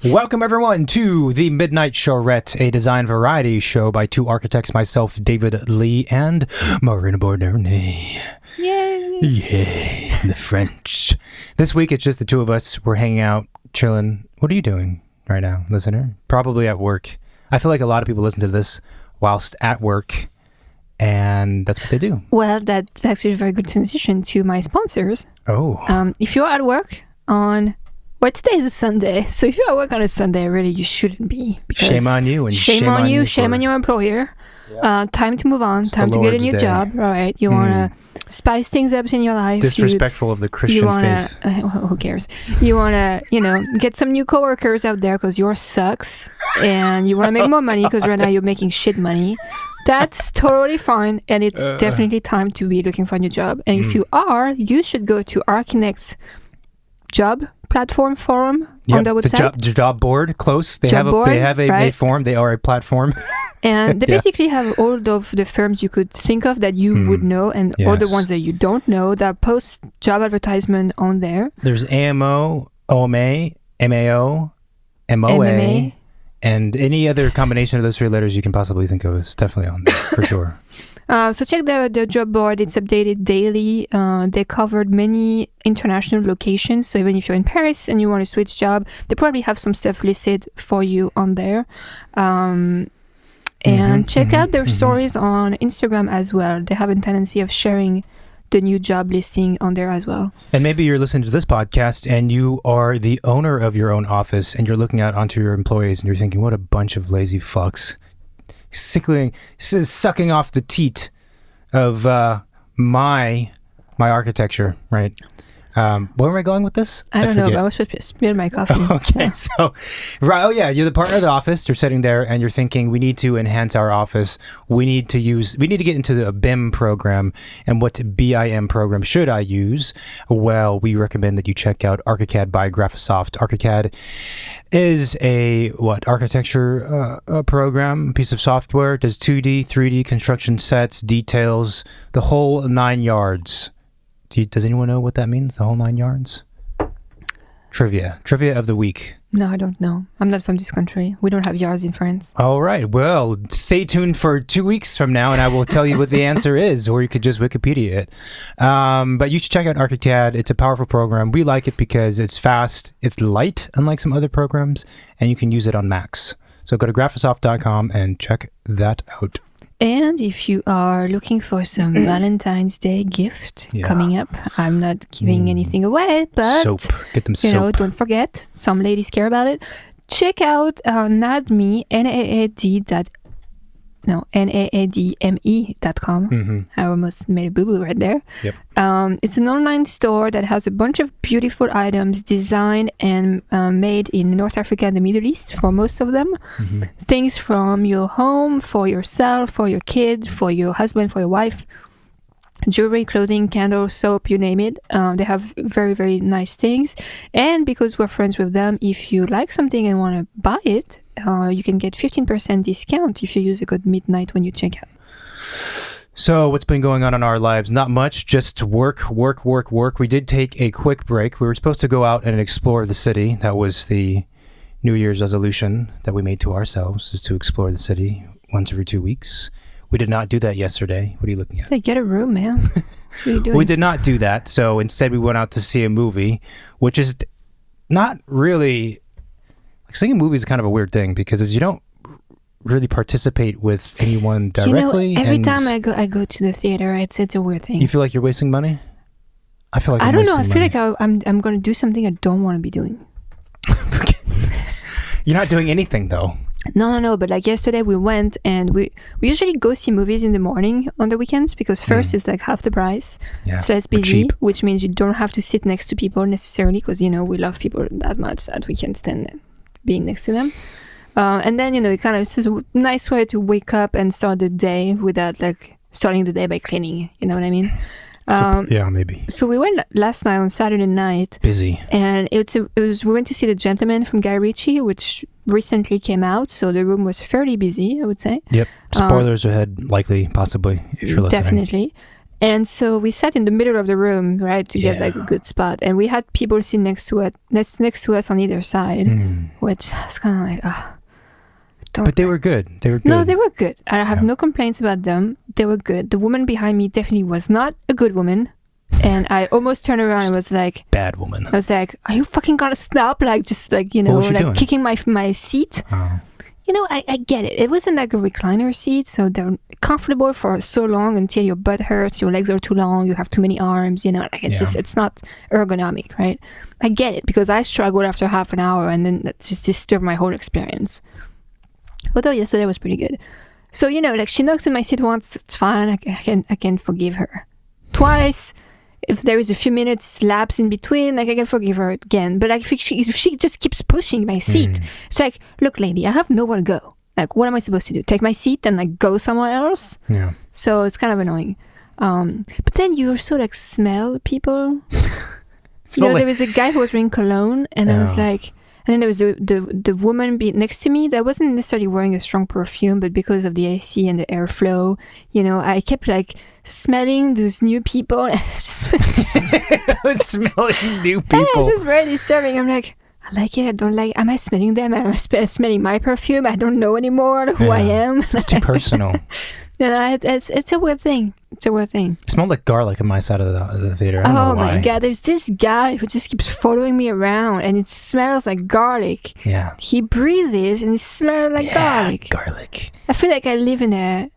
Welcome, everyone, to the Midnight Charette, a design variety show by two architects, myself, David Lee, and Marina Bourderonnet. Yay! Yay, the French. This week, it's just the two of us. We're hanging out, chilling. What are you doing right now, listener? Probably at work. I feel like a lot of people listen to this whilst at work, and that's what they do. Well, that's actually a very good transition to my sponsors. Oh. If you're at work on... Well, today is a Sunday, so if you're at work on a Sunday, really, you shouldn't be. Shame on you, and shame on you, shame on your employer. Yep. Time to move on, time to get a new job, all right? You want to spice things up in your life. Disrespectful of the Christian faith. Who cares? You want to, get some new coworkers out there because yours sucks, and you want to make more money because right now you're making shit money. That's totally fine, and it's definitely time to be looking for a new job. And if you are, you should go to Archinect's job platform forum on their website. The job board, close. They job have a forum. They are a platform. And they basically have all of the firms you could think of that you would know, and all the ones that you don't know that post job advertisement on there. There's AMO, OMA, MAO, MOA, MMA. And any other combination of those three letters you can possibly think of is definitely on there, for sure. So check the job board. It's updated daily. They covered many international locations. So even if you're in Paris and you want to switch job, they probably have some stuff listed for you on there. And check out their stories on Instagram as well. They have a tendency of sharing the new job listing on there as well. And maybe you're listening to this podcast and you are the owner of your own office and you're looking out onto your employees and you're thinking, what a bunch of lazy fucks. Sucking off the teat of my architecture, right? Where am I going with this? I don't know, but I was supposed to spill my coffee. Okay, so, you're the partner of the office. You're sitting there and you're thinking, we need to enhance our office. We need to get into the BIM program. And what BIM program should I use? Well, we recommend that you check out ArchiCAD by Graphisoft. ArchiCAD is a architecture program, piece of software. Does 2D, 3D construction sets, details, the whole 9 yards. Does anyone know what that means? The whole 9 yards? Trivia of the week. No, I don't know. I'm not from this country. We don't have yards in France. All right. Well, stay tuned for 2 weeks from now, and I will tell you what the answer is, or you could just Wikipedia it. But you should check out ArchiCAD. It's a powerful program. We like it because it's fast, it's light, unlike some other programs, and you can use it on Macs. So go to graphisoft.com and check that out. And if you are looking for some Valentine's Day gift coming up, I'm not giving anything away, but soap. Get them soap. Don't forget, some ladies care about it. Check out NAADME, NAADME.com. I almost made a boo-boo right there. Yep. It's an online store that has a bunch of beautiful items designed and made in North Africa and the Middle East for most of them. Things from your home, for yourself, for your kid, for your husband, for your wife. Jewelry, clothing, candles, soap, you name it. They have very, very nice things. And because we're friends with them, if you like something and want to buy it, you can get 15% discount if you use the code MIDNIGHT when you check out. So what's been going on in our lives? Not much, just work. We did take a quick break. We were supposed to go out and explore the city. That was the New Year's resolution that we made to ourselves, is to explore the city once every 2 weeks. We did not do that yesterday. What are you looking at? Hey, get a room, man. What are you doing? We did not do that. So instead, we went out to see a movie, which is not really... seeing a movie is kind of a weird thing because you don't really participate with anyone directly. Every time I go to the theater, it's a weird thing. You feel like you're wasting money? I feel like I don't know. I feel like I'm going to do something I don't want to be doing. You're not doing anything, though. No, but like yesterday we went and we usually go see movies in the morning on the weekends because first it's like half the price. It's less busy, which means you don't have to sit next to people necessarily because, we love people that much that we can't stand being next to them. And then, it's just a nice way to wake up and start the day without like starting the day by cleaning. You know what I mean? Maybe. So we went last night on Saturday night. Busy. And we went to see The Gentleman from Guy Ritchie, which recently came out. So the room was fairly busy, I would say. Yep. Spoilers ahead, likely, possibly, if you're listening. Definitely. And so we sat in the middle of the room, right, to get like a good spot. And we had people sitting next to us on either side, which was kind of like, But they were good. They were good. No, they were good. I have no complaints about them. They were good. The woman behind me definitely was not a good woman. And I almost turned around and was like, bad woman. I was like, are you fucking gonna stop? Like, just like, you know, like doing? Kicking my seat. Oh. You know, I get it. It wasn't like a recliner seat, so they're comfortable for so long until your butt hurts, your legs are too long, you have too many arms, you know, like it's just, it's not ergonomic, right? I get it, because I struggled after half an hour and then that just disturbed my whole experience. Although yesterday was pretty good. So, you know, like she knocks in my seat once, it's fine, I can forgive her. Twice, if there is a few minutes lapse in between, like I can forgive her again. But like if she just keeps pushing my seat, it's like, look, lady, I have nowhere to go. Like, what am I supposed to do? Take my seat and like go somewhere else? Yeah. So it's kind of annoying. But then you also like smell people. There was a guy who was wearing cologne, and I was like, and then there was the woman next to me that wasn't necessarily wearing a strong perfume, but because of the AC and the airflow, you know, I kept like smelling those new people. I was smelling new people. It's just very disturbing. I'm like, I like it, I don't like it. Am I smelling them? Am I smelling my perfume? I don't know anymore who I am. It's too personal. It's a weird thing. It's a weird thing. It smelled like garlic in my side of the theater. I don't know why. My God. There's this guy who just keeps following me around and it smells like garlic. Yeah. He breathes and it smells like garlic. Garlic. I feel like I live in a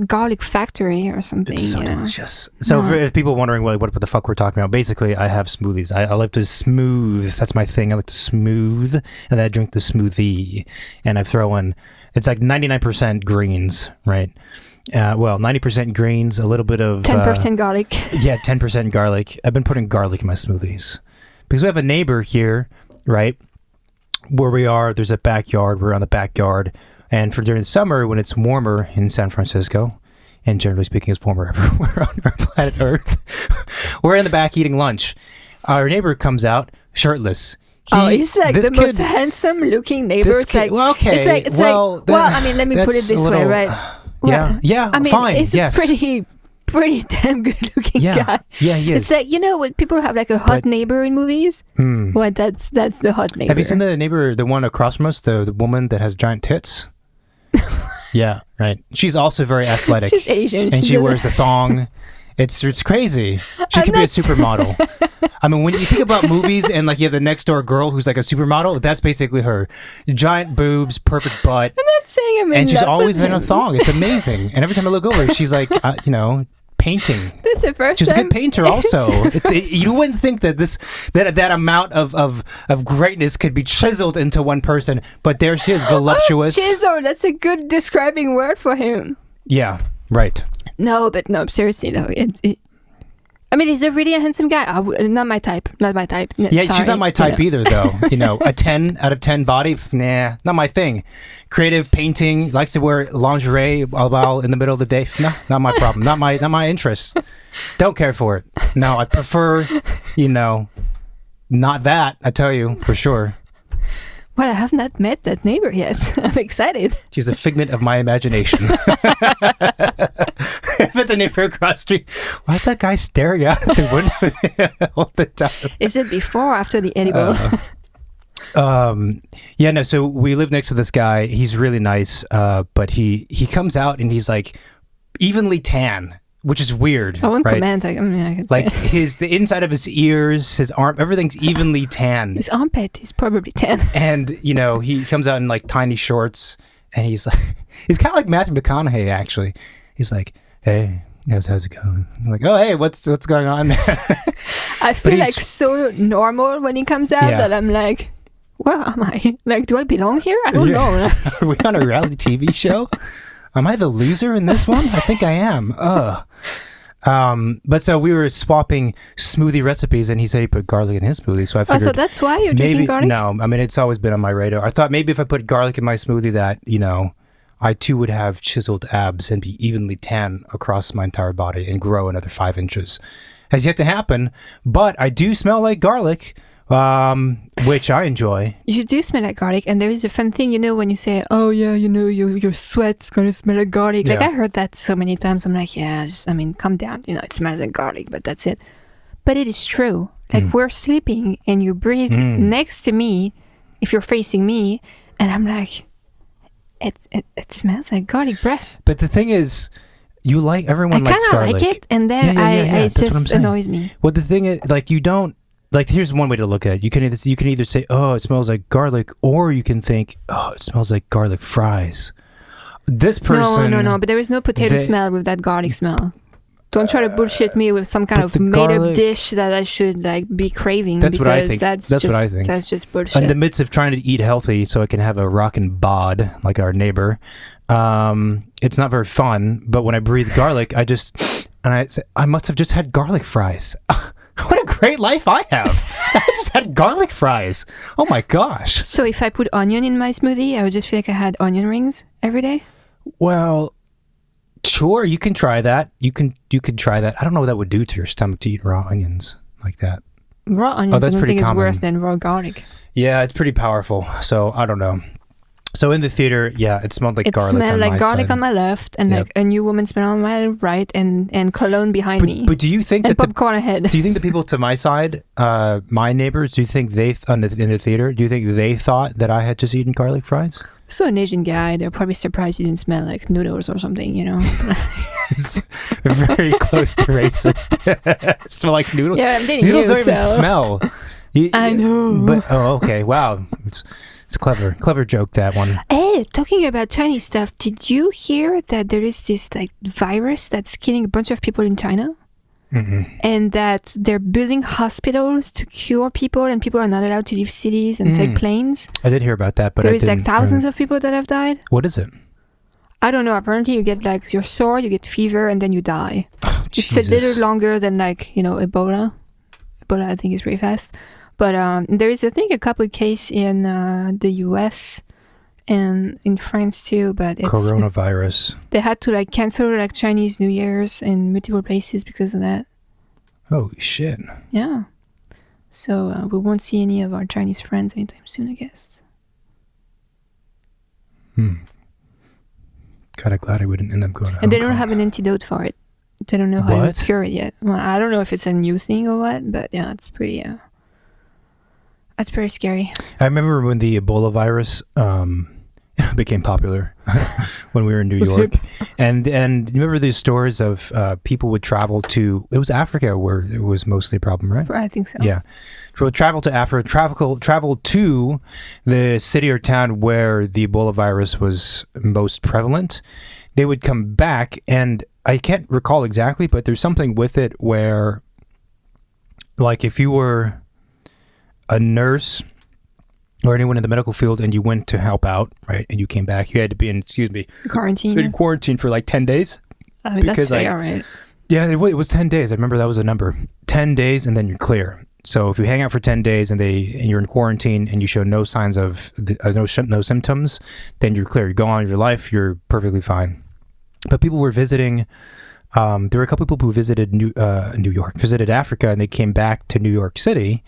garlic factory or something. It's so delicious. So for people wondering what the fuck we're talking about, basically I have smoothies. I like to smooth. That's my thing. I like to smooth, and then I drink the smoothie, and I throw in, it's like 99% greens, right? 90% greens, a little bit of 10% garlic. Yeah, 10% garlic. I've been putting garlic in my smoothies because we have a neighbor here, right? Where we are, there's a backyard. We're on the backyard. And during the summer, when it's warmer in San Francisco, and generally speaking, it's warmer everywhere on our planet Earth, we're in the back eating lunch. Our neighbor comes out shirtless. He's like the most handsome-looking neighbor. It's like, I mean, let me put it this way, right? Yeah, I mean, fine. He's a pretty damn good-looking guy. Yeah, he is. It's like, you know, when people have like a hot neighbor in movies. Well, that's the hot neighbor. Have you seen the neighbor, the one across from us, the woman that has giant tits? Yeah, right. She's also very athletic. She's Asian. And she wears the thong. It's crazy. She could be a supermodel. I mean, when you think about movies and like you have the next door girl who's like a supermodel, that's basically her. Giant boobs, perfect butt. I'm not saying I'm in and she's love always with in a thong. It's amazing. And every time I look over, she's like, painting. That's the first She's time. a good painter also. You wouldn't think that that amount of greatness could be chiseled into one person, but there she is, voluptuous. Chisel, that's a good describing word for him. Yeah, right. No, seriously though. I mean, he's a really handsome guy. Not my type. Yeah, sorry, she's not my type either, though. A 10 out of 10 body, nah, not my thing. Creative painting, likes to wear lingerie while in the middle of the day. No, not my problem. Not my interest. Don't care for it. No, I prefer, not that. I tell you for sure. Well, I have not met that neighbor yet. I'm excited. She's a figment of my imagination. But the neighbor across the street, why is that guy staring out at the window all the time? Is it before or after the edible? So we live next to this guy. He's really nice, but he comes out and he's like evenly tan, which is weird. I won't right? comment. I could like say. the inside of his ears, his arm, everything's evenly tan. His armpit is probably tan. And he comes out in like tiny shorts, and he's like, he's kind of like Matthew McConaughey actually. He's like, hey, how's it going? I'm like, oh, hey, what's going on? I feel like so normal when he comes out that I'm like, where am I? Like, do I belong here? I don't know. Are we on a reality TV show? Am I the loser in this one? I think I am. But so we were swapping smoothie recipes, and he said he put garlic in his smoothie. So I figured, so that's why you're drinking garlic? No, I mean, it's always been on my radar. I thought maybe if I put garlic in my smoothie that, I too would have chiseled abs and be evenly tan across my entire body and grow another 5 inches. Has yet to happen, but I do smell like garlic which I enjoy. You do smell like garlic, and there is a fun thing, when you say, "Oh yeah, your sweat's gonna smell like garlic." Like I heard that so many times. I'm like, yeah, calm down. It smells like garlic, but that's it. But it is true. Like we're sleeping, and you breathe next to me, if you're facing me, and I'm like, it smells like garlic breath. But the thing is, everyone likes garlic. I kind of like it, and then it just annoys me. Well, the thing is, you don't. Here's one way to look at it. You can either say, "Oh, it smells like garlic," or you can think, "Oh, it smells like garlic fries." This person... No. But there is no potato smell with that garlic smell. Don't try to bullshit me with some kind of made-up dish that I should be craving. That's what I think. That's what I think. That's just bullshit. In the midst of trying to eat healthy so I can have a rockin' bod like our neighbor, it's not very fun. But when I breathe garlic, I say, I must have just had garlic fries. What a great life I have. I just had garlic fries. Oh my gosh. So if I put onion in my smoothie, I would just feel like I had onion rings every day? Well, sure, you can try that. You can try that. I don't know what that would do to your stomach to eat raw onions like that. Raw onions, I don't think is worse than raw garlic. Yeah, it's pretty powerful. So I don't know. So in the theater, it smelled like garlic on my side. It smelled like garlic on my left, and like a new woman smell on my right, and cologne behind me. But do you think that popcorn ahead? Do you think the people to my side, my neighbors, do you think in the theater, do you think they thought that I had just eaten garlic fries? So an Asian guy, they're probably surprised you didn't smell like noodles or something, It's very close to racist. Smell like noodles. Yeah, I'm dating noodles you, don't even smell. I know. But okay, wow. It's clever joke, that one. Hey, talking about Chinese stuff, did you hear that there is this virus that's killing a bunch of people in China? Mm-mm. And that they're building hospitals to cure people, and people are not allowed to leave cities and take planes? I did hear about that, but there is thousands of people that have died. What is it? I don't know. Apparently, you get you're sore, you get fever, and then you die. Oh, it's a little longer than Ebola. Ebola, I think, is pretty fast. But there is, I think, a couple of cases in the US and in France too. But it's coronavirus. They had to cancel Chinese New Year's in multiple places because of that. Holy shit! Yeah. So we won't see any of our Chinese friends anytime soon, I guess. Kind of glad I wouldn't end up going. And they don't have an antidote for it. They don't know how to cure it yet. Well, I don't know if it's a new thing or what, but yeah, it's pretty. That's pretty scary. I remember when the Ebola virus became popular when we were in New York, and you remember these stories of people would travel to, it was Africa where it was mostly a problem, right? I think so. Yeah, so travel to Africa, travel to the city or town where the Ebola virus was most prevalent. They would come back, and I can't recall exactly, but there's something with it where, if you were a nurse or anyone in the medical field and you went to help out, right, and you came back, you had to be in quarantine for 10 days. I mean, that's fair, right? Yeah, it was 10 days. I remember that was a number. 10 days and then you're clear. So if you hang out for 10 days and you're in quarantine and you show no signs of no symptoms, then you're clear. You go on with your life, you're perfectly fine. But people were visiting. There were a couple people who visited visited Africa, and they came back to New York City.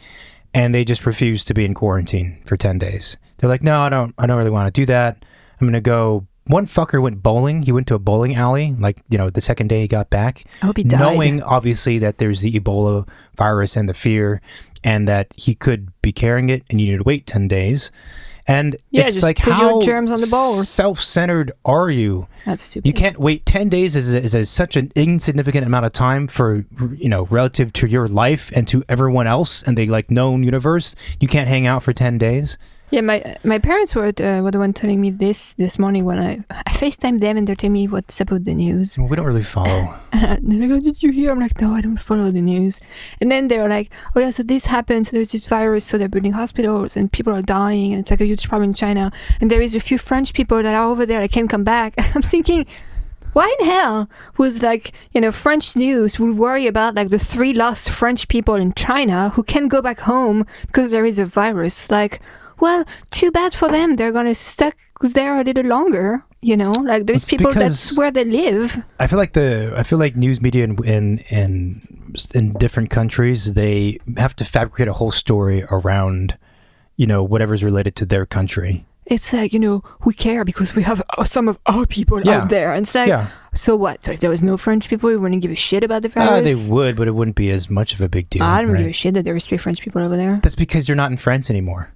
And they just refused to be in quarantine for 10 days. They're like, no, I don't really want to do that. I'm going to go. One fucker went bowling. He went to a bowling alley, the second day he got back. I hope he died. Knowing, obviously, that there's the Ebola virus and the fear, and that he could be carrying it, and you need to wait 10 days. And it's just put how your germs on the bowl. Self-centered are you? That's stupid. You can't wait 10 days is such an insignificant amount of time for, relative to your life and to everyone else and the known universe. You can't hang out for 10 days. Yeah, my parents were the one telling me this morning when I FaceTimed them, and they're telling me what's up with the news. Well, we don't really follow. They're like, oh, did you hear? I'm like, no, I don't follow the news. And then they were like, oh yeah, so this happened, so there's this virus, so they're building hospitals and people are dying, and it's a huge problem in China. And there is a few French people that are over there that can't come back. I'm thinking, why in hell was French news would worry about the 3 lost French people in China who can't go back home because there is a virus? Well, too bad for them. They're going to stuck there a little longer. Like those It's people, because- that's where they live. I feel like news media in different countries, they have to fabricate a whole story around, whatever's related to their country. It's like, we care because we have some of our people out there. And it's like, so what? So if there was no French people, we wouldn't give a shit about the virus? They would, but it wouldn't be as much of a big deal. I don't give a shit that there is 3 French people over there. That's because you're not in France anymore.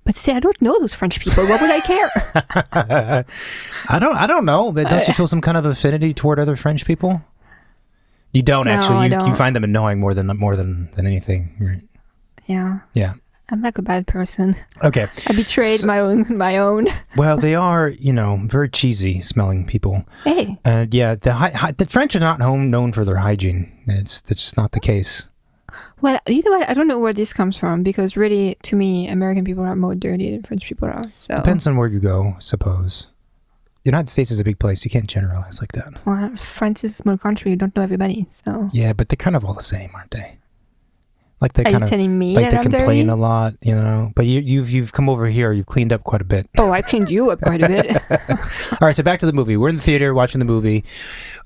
But see, I don't know those French people. What would I care? I don't know. Don't you feel some kind of affinity toward other French people? You don't actually. I don't. You find them annoying more than anything, right? Yeah. Yeah. I'm like a bad person. Okay. I betrayed my own. Well, they are, very cheesy smelling people. Hey. Yeah, the French are not known for their hygiene. That's just not the case. Well, you know what? I don't know where this comes from because really, to me, American people are more dirty than French people are. So depends on where you go, I suppose. The United States is a big place. You can't generalize like that. Well, France is a small country. You don't know everybody. So yeah, but they're kind of all the same, aren't they? Like they are kind you of telling me like that they I'm complain dirty? a lot, But you've come over here. You've cleaned up quite a bit. Oh, I cleaned you up quite a bit. All right, so back to the movie. We're in the theater watching the movie.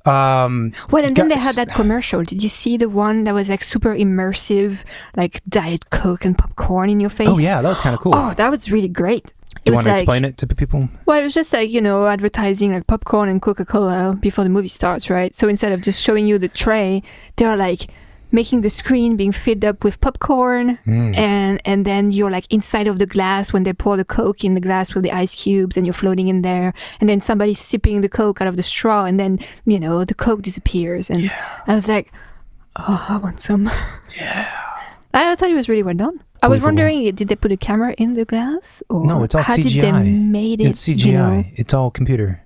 Well, and then they had that commercial. Did you see the one that was like super immersive, like Diet Coke and popcorn in your face? Oh yeah, that was kind of cool. Oh, that was really great. Do you want to explain it to people? Well, it was just like, advertising like popcorn and Coca-Cola before the movie starts, right? So instead of just showing you the tray, they're like making the screen being filled up with popcorn and then you're like inside of the glass when they pour the Coke in the glass with the ice cubes and you're floating in there and then somebody's sipping the Coke out of the straw and then, the Coke disappears. And I was like, oh, I want some. Yeah. I thought it was really well done. I was wondering, did they put a camera in the glass? Or no, it's all how CGI. Did they made it? It's CGI. It's all computer.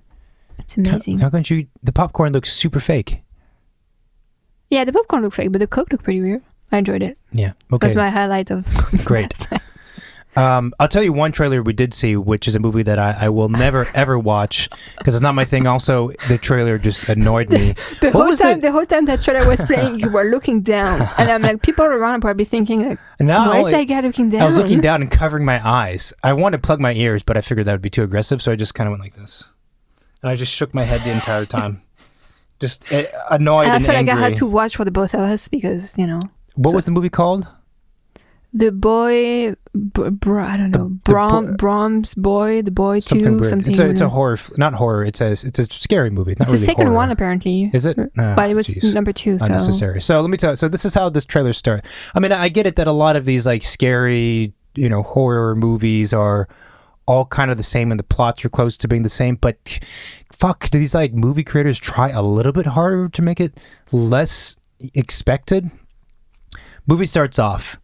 It's amazing. How can't you? The popcorn looks super fake. Yeah, the popcorn looked fake, but the Coke looked pretty weird. I enjoyed it. Yeah. Okay. That's my highlight of Great. I'll tell you one trailer we did see, which is a movie that I will never ever watch because it's not my thing. Also, the trailer just annoyed me. The whole time that trailer was playing, you were looking down, and I'm like, people around are probably thinking like, why is that guy looking down? I was looking down and covering my eyes. I wanted to plug my ears, but I figured that would be too aggressive, so I just kind of went like this, and I just shook my head the entire time, just annoyed and I felt angry. like I had to watch for the both of us because What was the movie called? The boy, I don't know, Brahms boy, the boy something too, weird. something. It's a horror, not horror. It's a scary movie. Not It's really the second horror. one apparently. Is it? But it was number 2. So. Unnecessary. So let me tell you. So this is how this trailer starts. I mean, I get it that a lot of these like scary, horror movies are all kind of the same and the plots are close to being the same. But fuck, do these like movie creators try a little bit harder to make it less expected? Movie starts off.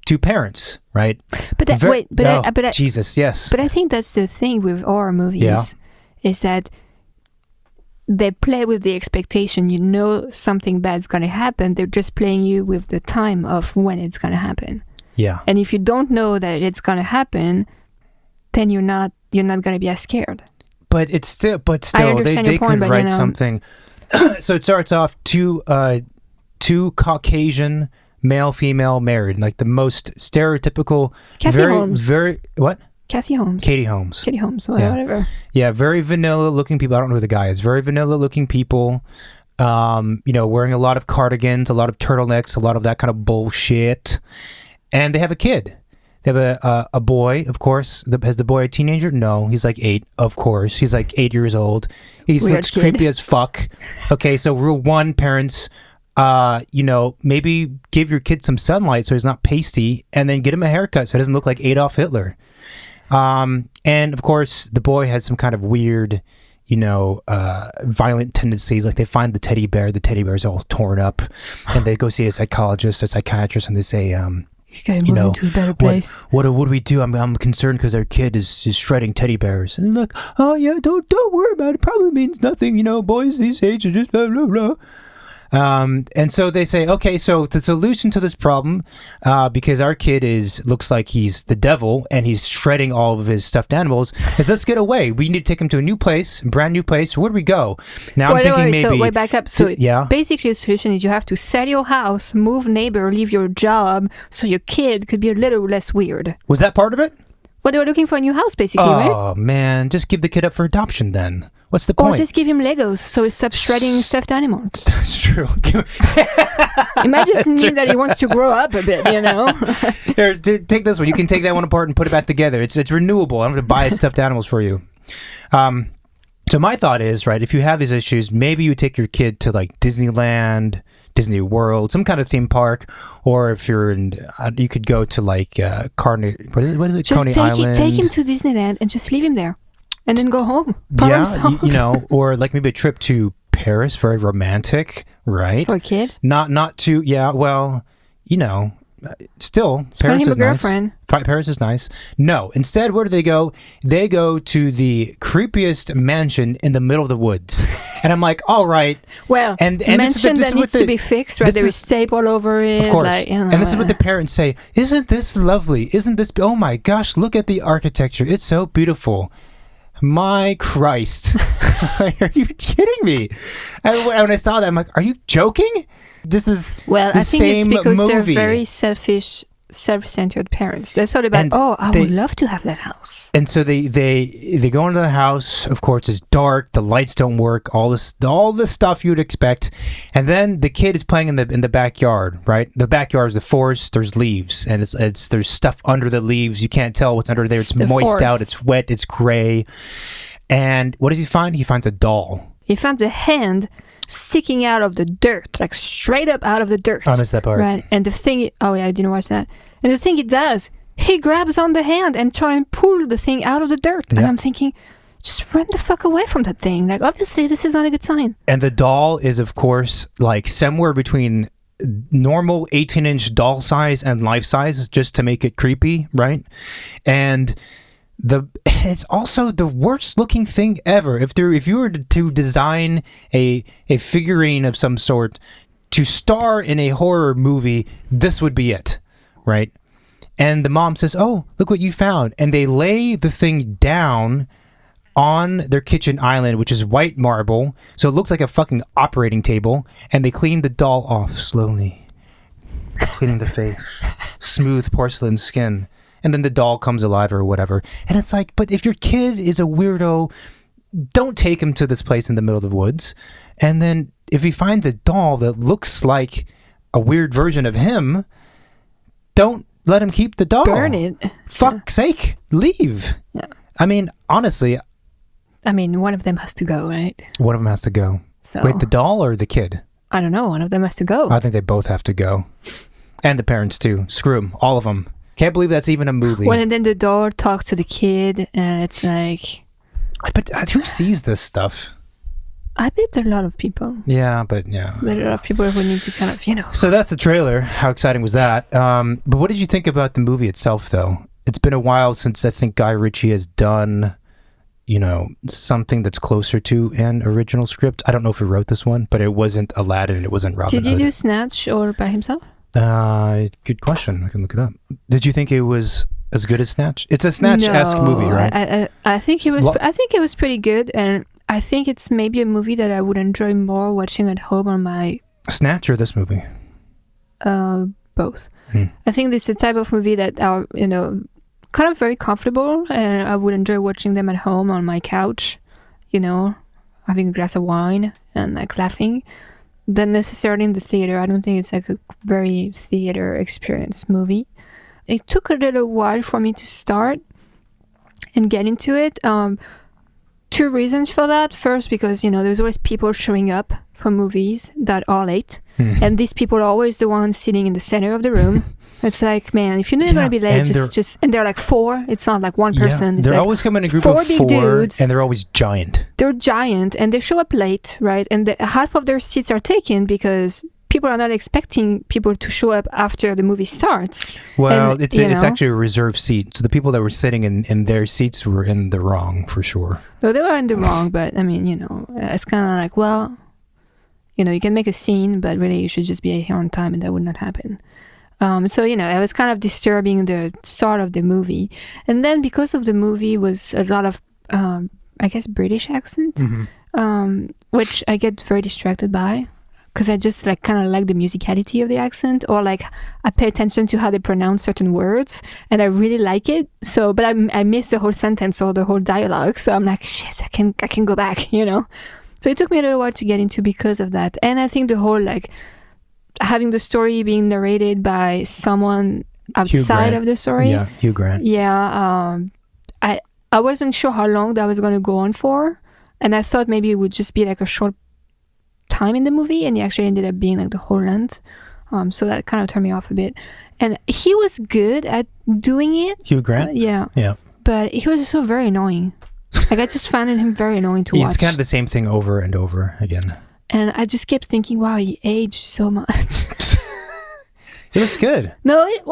2 parents, right? But Jesus, yes. But I think that's the thing with horror movies, is that they play with the expectation. Something bad's gonna happen. They're just playing you with the time of when it's gonna happen. Yeah. And if you don't know that it's gonna happen, then you're not gonna be as scared. But still, they could write something. So it starts off 2 Caucasian. Male, female, married, like the most stereotypical. Kathy Holmes. What? Katie Holmes. Whatever. Yeah, very vanilla looking people. I don't know who the guy is. Very vanilla looking people. Wearing a lot of cardigans, a lot of turtlenecks, a lot of that kind of bullshit. And they have a kid. They have a boy, of course. Has the boy a teenager? No, he's like 8, of course. He's like 8 years old. He looks creepy as fuck. Okay, so rule 1, parents... maybe give your kid some sunlight so he's not pasty, and then get him a haircut so he doesn't look like Adolf Hitler. And of course, the boy has some kind of weird, violent tendencies. Like they find the teddy bear's all torn up, and they go see a psychologist or psychiatrist, and they say, you gotta move into a better place. What do we do? I'm concerned because our kid is shredding teddy bears. And they're like, oh yeah, don't worry about it. Probably means nothing. Boys these age are just blah blah blah. And so they say, okay, so the solution to this problem, because our kid looks like he's the devil and he's shredding all of his stuffed animals, is let's get away. We need to take him to a new place, brand new place. Where do we go? Now I'm thinking maybe... So wait, back up. So basically the solution is you have to sell your house, move neighbor, leave your job, so your kid could be a little less weird. Was that part of it? Well, they were looking for a new house, basically, right? Oh, man. Just give the kid up for adoption then. What's the Or point? just give him Legos so he stops shredding stuffed animals. That's true. He might just need that he wants to grow up a bit, you know? Here, take this one. You can take that one apart and put it back together. It's renewable. I'm going to buy stuffed animals for you. So my thought is, right, if you have these issues, maybe you take your kid to like Disneyland, Disney World, some kind of theme park, or if you're in, you could go to like what is it? Just Coney take Island. take him to Disneyland and just leave him there. And then go home. Yeah, you know, or like maybe a trip to Paris, very romantic, right? For a kid. Not too, yeah, well, you know, still, Just find Paris him is a girlfriend. nice. Paris is nice. No, instead, where do they go? They go to the creepiest mansion in the middle of the woods. And I'm like, all right. Well, and mention that needs to be fixed, right? There is tape all over it. Of course. Like, you know, and this is what the parents say. Isn't this lovely? Isn't this, oh my gosh, look at the architecture. It's so beautiful. My Christ. Are you kidding me? And when I saw that, I'm like, are you joking? This is well, the I think same it's because movie. they're very selfish, self-centered parents. They thought about, I would love to have that house. And so they go into the house. Of course, it's dark. The lights don't work. All this stuff you'd expect. And then the kid is playing in the backyard. Right, the backyard is the forest. There's leaves, and there's stuff under the leaves. You can't tell what's under there. It's moist out. It's wet. It's gray. And what does he find? He finds a doll. He found a hand sticking out of the dirt, like straight up out of the dirt. I missed that part. Right, and the thing, oh yeah, I didn't watch that. And the thing he does, he grabs on the hand and try and pull the thing out of the dirt. Yeah. And I'm thinking, just run the fuck away from that thing. Like, obviously, this is not a good sign. And the doll is, of course, like somewhere between normal 18-inch doll size and life size, just to make it creepy, right? And it's also the worst looking thing ever. If you were to design a figurine of some sort to star in a horror movie, this would be it, right? And the mom says, "Oh, look what you found." And they lay the thing down on their kitchen island, which is white marble, so it looks like a fucking operating table, and they clean the doll off slowly, cleaning the face, smooth porcelain skin. And then the doll comes alive or whatever. And it's like, but if your kid is a weirdo, don't take him to this place in the middle of the woods. And then if he finds a doll that looks like a weird version of him, don't let him keep the doll. Burn it. Fuck's sake. Leave. Yeah. I mean, honestly. I mean, one of them has to go, right? One of them has to go. So, wait, the doll or the kid? I don't know. One of them has to go. I think they both have to go. And the parents too. Screw them. All of them. Can't believe that's even a movie. Well, and then the doll talks to the kid, and it's like... But who sees this stuff? I bet there are a lot of people. Yeah, but yeah. But a lot of people who need to kind of, you know... So that's the trailer. How exciting was that? But what did you think about the movie itself, though? It's been a while since I think Guy Ritchie has done, you know, something that's closer to an original script. I don't know if he wrote this one, but it wasn't Aladdin. It wasn't Robin Hood. Did he do Snatch or by himself? Good question. I can look it up. Did you think it was as good as Snatch? It's a Snatch-esque movie, right? I think it was. I think it was pretty good, and I think it's maybe a movie that I would enjoy more watching at home on my. Snatch or this movie? Both. I think this is a type of movie that are, you know, kind of very comfortable, and I would enjoy watching them at home on my couch, you know, having a glass of wine and like laughing. Than necessarily in the theater. I don't think it's like a very theater experience movie. It took a little while for me to start and get into it. Two reasons for that. First, because, you know, there's always people showing up for movies that are late. And these people are always the ones sitting in the center of the room. It's like, man, if you know you're going to be late, and they're like four. It's not like one person. Yeah, it's they're like always coming in a group four of big four, dudes. and they're always giant. They're giant, and they show up late, right? And half of their seats are taken because people are not expecting people to show up after the movie starts. Well, and, it's actually a reserved seat. So the people that were sitting in their seats were in the wrong, for sure. No, they were in the wrong, but I mean, you know, it's kind of like, well, you know, you can make a scene, but really you should just be here on time, and that would not happen. So, you know, it was kind of disturbing the start of the movie. And then because of the movie was a lot of, I guess, British accent, which I get very distracted by. because I just like kind of like the musicality of the accent, or like I pay attention to how they pronounce certain words, and I really like it. So, but I missed the whole sentence or the whole dialogue. So I'm like, shit, I can go back, you know. So it took me a little while to get into because of that, and I think the whole like having the story being narrated by someone outside of the story. Yeah, Hugh Grant. Yeah, I wasn't sure how long that was going to go on for, and I thought maybe it would just be like a short time in the movie, and it actually ended up being like the whole length. So that kind of turned me off a bit. And he was good at doing it. Hugh Grant? Yeah. But he was so very annoying. Like I just found him very annoying to watch. He's kind of the same thing over and over again. And I just kept thinking, wow, he aged so much. He looks good. No, it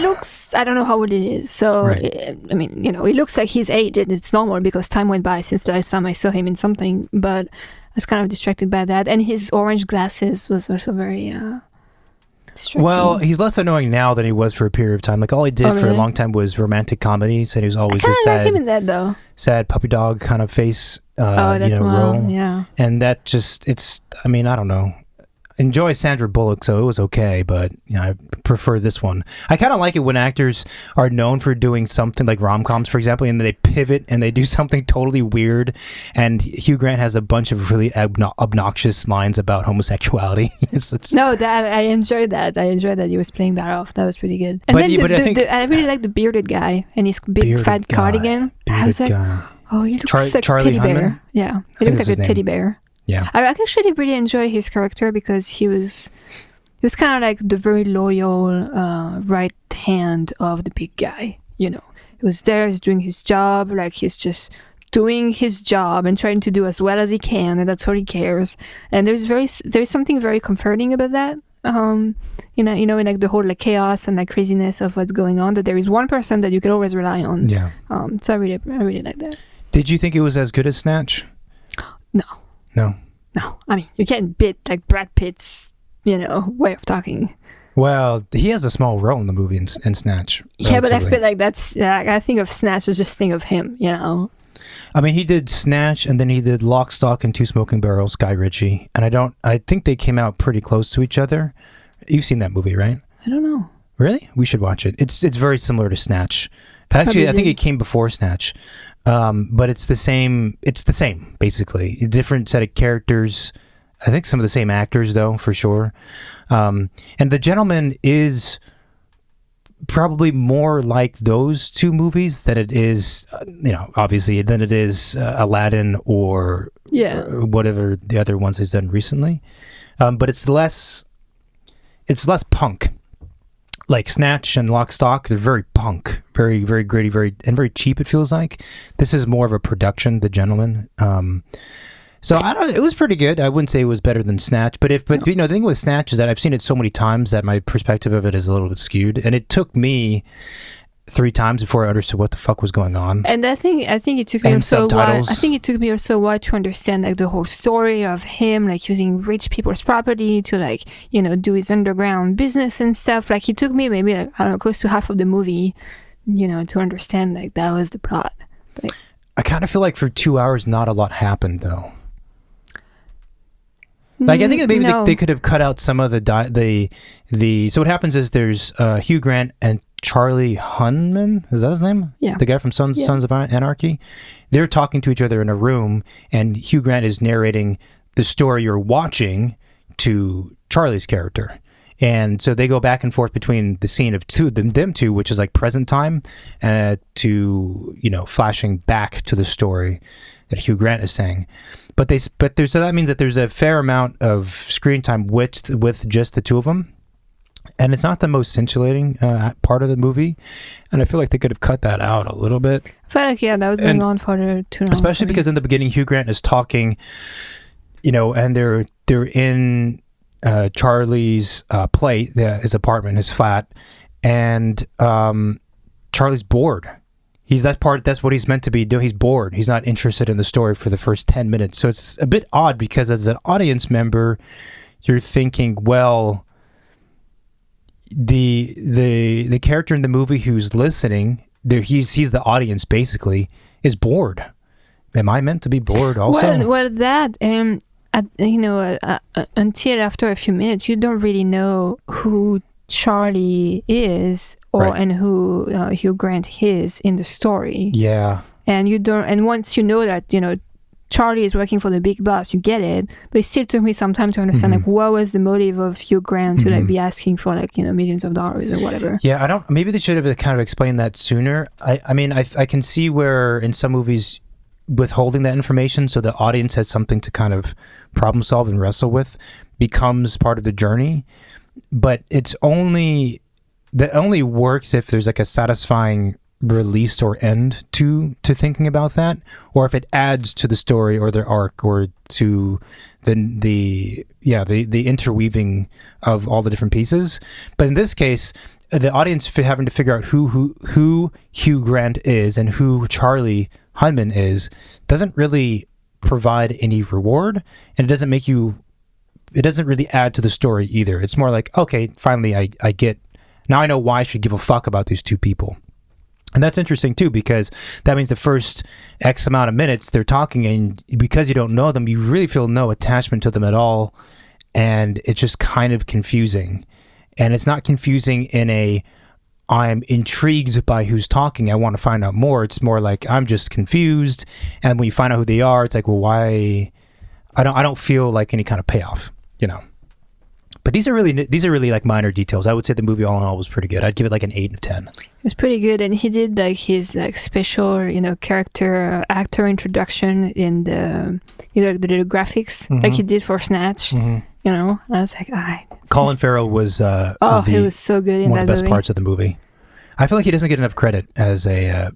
looks, I don't know how old it is. So, right. I mean, you know, it looks like he's aged. It's normal because time went by since the last time I saw him in something. But I was kind of distracted by that. And his orange glasses was also very distracting. Well, he's less annoying now than he was for a period of time. Like all he did for a long time was romantic comedies. And he was always a sad, like him in that, though. Sad puppy dog kind of face, that role. Yeah. And that just, I don't know. Enjoy Sandra Bullock, so it was okay, but I prefer this one. I kind of like it when actors are known for doing something like rom-coms, for example, and they pivot and they do something totally weird. And Hugh Grant has a bunch of really obnoxious lines about homosexuality. No, that I enjoyed that. I enjoyed that he was playing that off. That was pretty good. And I really like the bearded guy and his big fat cardigan. I was like, oh, he looks like a teddy bear. Yeah, he looked like a teddy bear. Yeah, I actually really enjoy his character because he was kind of like the very loyal right hand of the big guy. You know, he was there, he's doing his job, like he's just doing his job and trying to do as well as he can, and that's all he cares. And there's something very comforting about that. In like the whole like chaos and like craziness of what's going on, that there is one person that you can always rely on. Yeah. So I really like that. Did you think it was as good as Snatch? No. I mean, you can't beat like Brad Pitt's, way of talking. Well, he has a small role in the movie in Snatch. Yeah, but I feel like that's, I think of Snatch as just think of him, I mean, he did Snatch, and then he did Lock, Stock, and Two Smoking Barrels, Guy Ritchie. And I think they came out pretty close to each other. You've seen that movie, right? I don't know. Really? We should watch it. It's very similar to Snatch. Actually, I think it came before Snatch. But it's the same, basically. A different set of characters. I think some of the same actors, though, for sure. And The Gentleman is probably more like those two movies than it is, obviously, than it is Aladdin or whatever the other ones he's done recently. But it's less punk. Like Snatch and Lock, Stock, they're very punk, very, very gritty, very cheap, it feels like. This is more of a production, The Gentleman. So it was pretty good. I wouldn't say it was better than Snatch, but the thing with Snatch is that I've seen it so many times that my perspective of it is a little bit skewed, and it took me 3 times before I understood what the fuck was going on. And I think it took me also a while to understand like the whole story of him like using rich people's property to like do his underground business and stuff. Like it took me maybe like, I don't know, close to half of the movie, to understand like that was the plot. But I kind of feel like for 2 hours, not a lot happened though. Like I think maybe they could have cut out some of the so what happens is there's Hugh Grant and Charlie Hunnam, is that his name? Yeah. The guy from Sons of Anarchy. They're talking to each other in a room, and Hugh Grant is narrating the story you're watching to Charlie's character. And so they go back and forth between the scene of them two, which is like present time, to flashing back to the story that Hugh Grant is saying. So that means that there's a fair amount of screen time with just the two of them. And it's not the most scintillating part of the movie, and I feel like they could have cut that out a little bit. I felt like that was going on for too long. Especially because in the beginning, Hugh Grant is talking, and they're in Charlie's his apartment, his flat, and Charlie's bored. That's what he's meant to be doing. He's bored. He's not interested in the story for the first 10 minutes. So it's a bit odd because as an audience member, you're thinking, well, the character in the movie who's listening, he's the audience basically, is bored. Am I meant to be bored also? Well, that I until after a few minutes, you don't really know who Charlie is and who Hugh Grant is in the story. Yeah. And you don't. And once you know that, Charlie is working for the big boss, you get it. But it still took me some time to understand, what was the motive of Hugh Grant to be asking for millions of dollars or whatever. Yeah, maybe they should have kind of explained that sooner. I mean, I can see where in some movies withholding that information so the audience has something to kind of problem solve and wrestle with becomes part of the journey. But that only works if there's like a satisfying release or end to thinking about that, or if it adds to the story or their arc or to the interweaving of all the different pieces. But in this case, the audience having to figure out who Hugh Grant is and who Charlie Hunnam is doesn't really provide any reward, and it doesn't really add to the story either. It's more like, okay, finally I get, now I know why I should give a fuck about these two people. And that's interesting too, because that means the first X amount of minutes they're talking, and because you don't know them, you really feel no attachment to them at all. And it's just kind of confusing. And it's not confusing in a, I'm intrigued by who's talking, I want to find out more. It's more like, I'm just confused. And when you find out who they are, it's like, well, why? I don't feel like any kind of payoff, But these are really like minor details. I would say the movie all in all was pretty good. I'd give it like an 8 out of 10. It was pretty good, and he did like his like special, character actor introduction in the the graphics like he did for Snatch. And I was like, all right. Colin Farrell was he was so good in one that of the best movie. parts of the movie. I feel like he doesn't get enough credit as a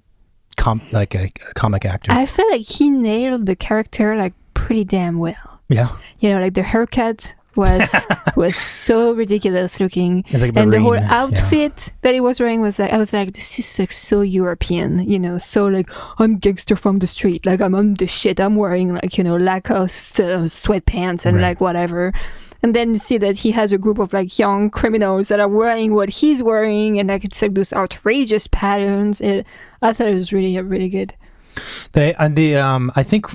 comic actor. I feel like he nailed the character like pretty damn well. Yeah. Like the haircut was so ridiculous looking, It's like a and the whole marine, outfit that he was wearing was like, I was like, this is like so European, so like, I'm gangster from the street, like I'm on the shit, I'm wearing like Lacoste sweatpants and like whatever. And then you see that he has a group of like young criminals that are wearing what he's wearing, and like it's like those outrageous patterns. I thought it was really really good. I think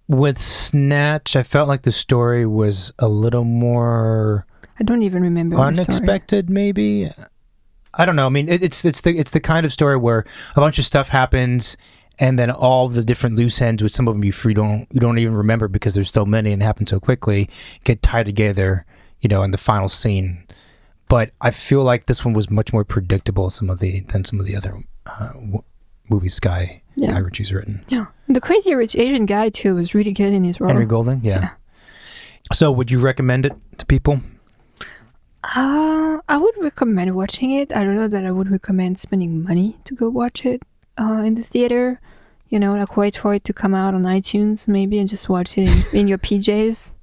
with Snatch, I felt like the story was a little more, I don't even remember unexpected, maybe. I don't know. I mean, it's the kind of story where a bunch of stuff happens, and then all the different loose ends, with some of them you don't even remember because there's so many and happen so quickly, get tied together, in the final scene. But I feel like this one was much more predictable than some of the other movies Guy Ritchie's written. Yeah. The Crazy Rich Asian Guy too was really good in his role. Henry Golding, yeah. So would you recommend it to people? I would recommend watching it. I don't know that I would recommend spending money to go watch it in the theater. Like wait for it to come out on iTunes maybe and just watch it in your PJs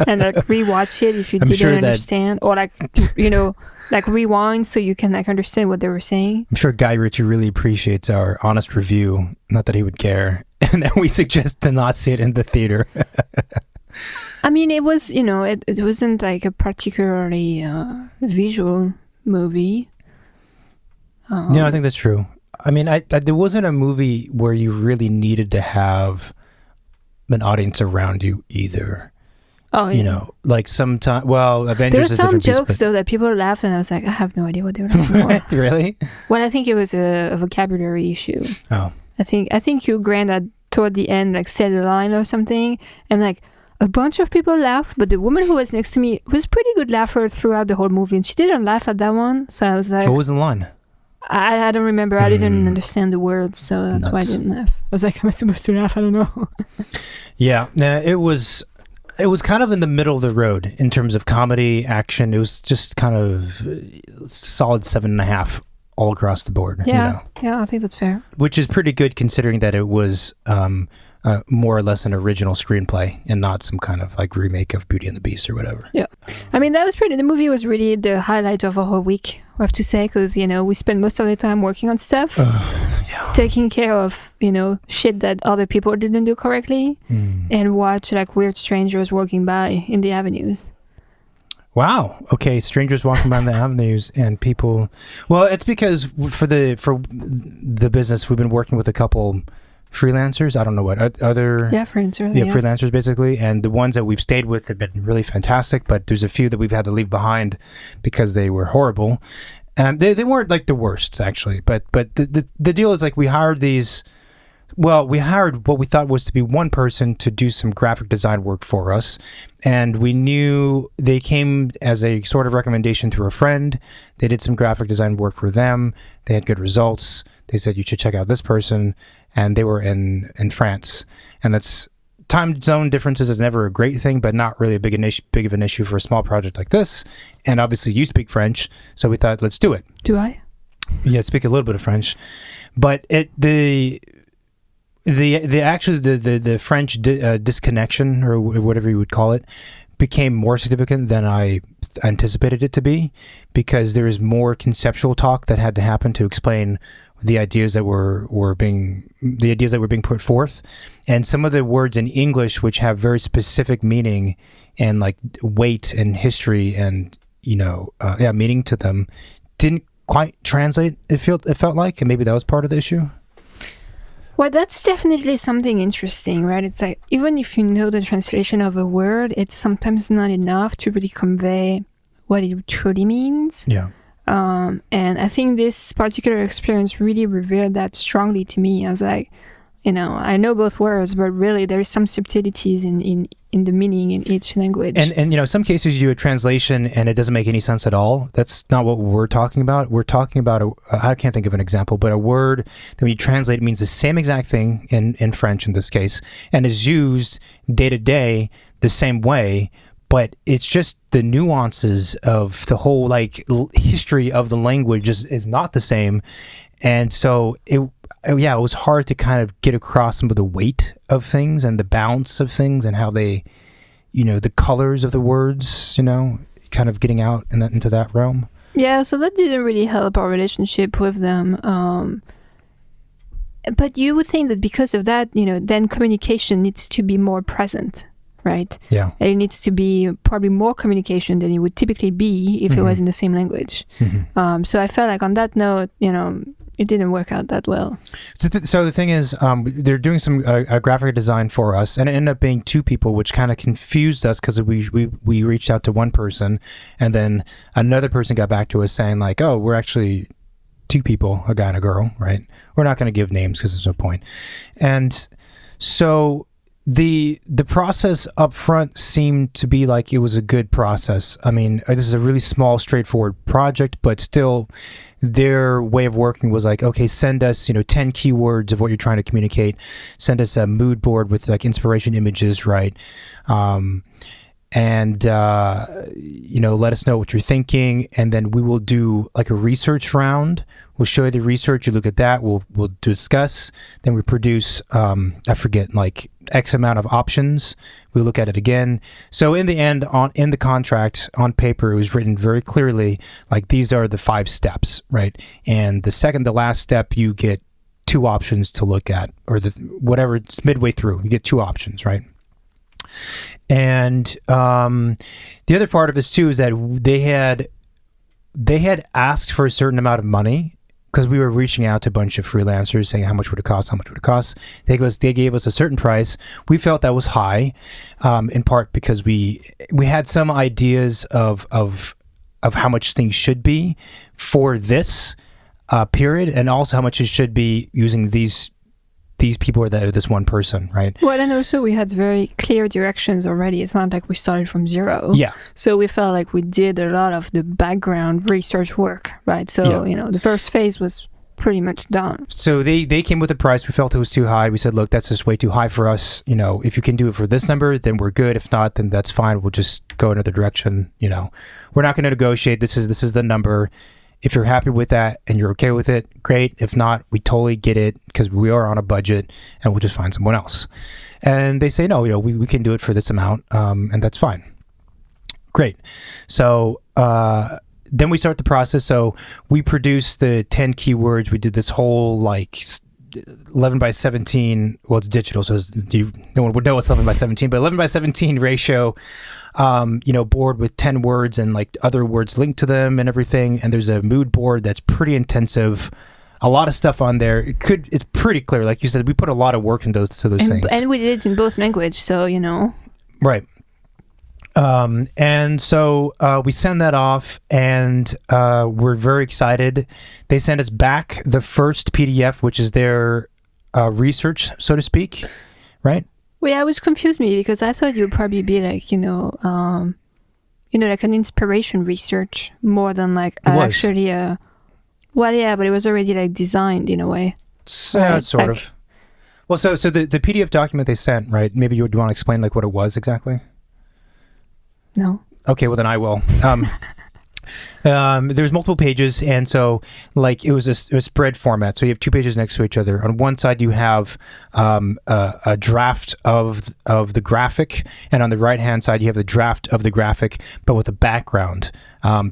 and like rewatch it if you didn't understand, or like like rewind so you can like understand what they were saying. I'm sure Guy Ritchie really appreciates our honest review. Not that he would care, and then we suggest to not see it in the theater. I mean, it was it wasn't like a particularly visual movie. Yeah, I think that's true. I mean, there wasn't a movie where you really needed to have an audience around you either. Oh, yeah. Like sometimes, Avengers there were is some different jokes piece, though that people laughed, and I was like, I have no idea what they were laughing for. Really? Well, I think it was a vocabulary issue. Oh. I think Hugh Grant had toward the end like said a line or something, and like a bunch of people laughed, but the woman who was next to me was pretty good laugher throughout the whole movie, and she didn't laugh at that one. So I was like, what was the line? I don't remember. I didn't understand the words, so that's why I didn't laugh. I was like, am I supposed to laugh? I don't know. Yeah, it was kind of in the middle of the road in terms of comedy, action. It was just kind of solid 7.5 all across the board. Yeah, yeah, I think that's fair. Which is pretty good considering that it was more or less an original screenplay and not some kind of like remake of Beauty and the Beast or whatever. Yeah, I mean, that was the movie was really the highlight of our whole week, I have to say, because we spend most of the time working on stuff, taking care of shit that other people didn't do correctly, and watch like weird strangers walking by in the avenues. Wow. Okay, strangers walking by the avenues and people. Well, it's because for the business we've been working with a couple freelancers. I don't know what other freelancers. Yeah, yes. freelancers basically, and the ones that we've stayed with have been really fantastic. But there's a few that we've had to leave behind because they were horrible, and they weren't like the worst actually. But the deal is like we hired these. Well, we hired what we thought was to be one person to do some graphic design work for us, and we knew they came as a sort of recommendation through a friend. They did some graphic design work for them. They had good results. They said you should check out this person, and they were in France, and that's time zone differences is never a great thing, but not really a big of an issue for a small project like this. And obviously, you speak French, so we thought let's do it. Do I? Yeah, I speak a little bit of French, but the French disconnection or whatever you would call it became more significant than I anticipated it to be, because there is more conceptual talk that had to happen to explain the ideas that were being put forth, and some of the words in English which have very specific meaning and like weight and history and meaning to them didn't quite translate. It felt like, and maybe that was part of the issue. Well, that's definitely something interesting, right? It's like, even if you know the translation of a word, it's sometimes not enough to really convey what it truly means. Yeah. And I think this particular experience really revealed that strongly to me. I was like, I know both words, but really there is some subtleties in the meaning in each language. And some cases you do a translation and it doesn't make any sense at all. That's not what we're talking about. We're talking about, I can't think of an example, but a word that when you translate means the same exact thing in French in this case, and is used day to day the same way, but it's just the nuances of the whole history of the language is not the same. And so it was hard to kind of get across some of the weight of things and the balance of things and how they, the colors of the words, kind of getting out into that realm. Yeah, so that didn't really help our relationship with them. But you would think that because of that, then communication needs to be more present, right? Yeah. And it needs to be probably more communication than it would typically be if it was in the same language. Mm-hmm. So I felt like on that note, it didn't work out that well. So the thing is, they're doing some graphic design for us, and it ended up being two people, which kind of confused us because we reached out to one person, and then another person got back to us saying like, oh, we're actually two people, a guy and a girl, right? We're not going to give names because there's no point. And so the process up front seemed to be like it was a good process. I mean, this is a really small, straightforward project, but still their way of working was like, okay, send us 10 keywords of what you're trying to communicate, send us a mood board with like inspiration images, right? And let us know what you're thinking, and then we will do like a research round. We'll show you the research, you look at that, we'll discuss, then we produce I forget, like X amount of options. We look at it again. So in the end, in the contract on paper, it was written very clearly like these are the 5 steps, right? And the last step, you get 2 options to look at, or whatever, it's midway through, you get 2 options, right? And the other part of this too is that they had asked for a certain amount of money, because we were reaching out to a bunch of freelancers saying how much would it cost. They gave us a certain price. We felt that was high, in part because we had some ideas of how much things should be for this period, and also how much it should be using these people or this one person, right? Well, and also we had very clear directions already. It's not like we started from zero. Yeah. So we felt like we did a lot of the background research work, right? So, the first phase was pretty much done. So they came with a price. We felt it was too high. We said, look, that's just way too high for us. If you can do it for this number, then we're good. If not, then that's fine. We'll just go another direction. We're not going to negotiate. This is the number. If you're happy with that and you're okay with it, great. If not, we totally get it, because we are on a budget and we'll just find someone else. And they say, no, we can do it for this amount, and that's fine. Great. So then we start the process. So we produced the 10 keywords. We did this whole 11 by 17. Well, it's digital, so no one would know it's 11 by 17, but 11 by 17 ratio. Board with 10 words and like other words linked to them and everything. And there's a mood board that's pretty intensive. a lot of stuff on there. It's pretty clear. Like you said, we put a lot of work into those things. And we did it in both language, so, you know. Right. And so we send that off, and we're very excited. They send us back the first PDF, which is their research, so to speak, right? Well, yeah, it was confused me because I thought it would probably be like, like an inspiration research more than like actually well, yeah, but it was already like designed in a way. Sort of. Well, so the PDF document they sent, right? Maybe you would want to explain like what it was exactly? No. Okay, well then I will. There's multiple pages, and so like it was a spread format. So you have two pages next to each other. On one side you have a draft of the graphic, and on the right hand side you have the draft of the graphic, but with a background,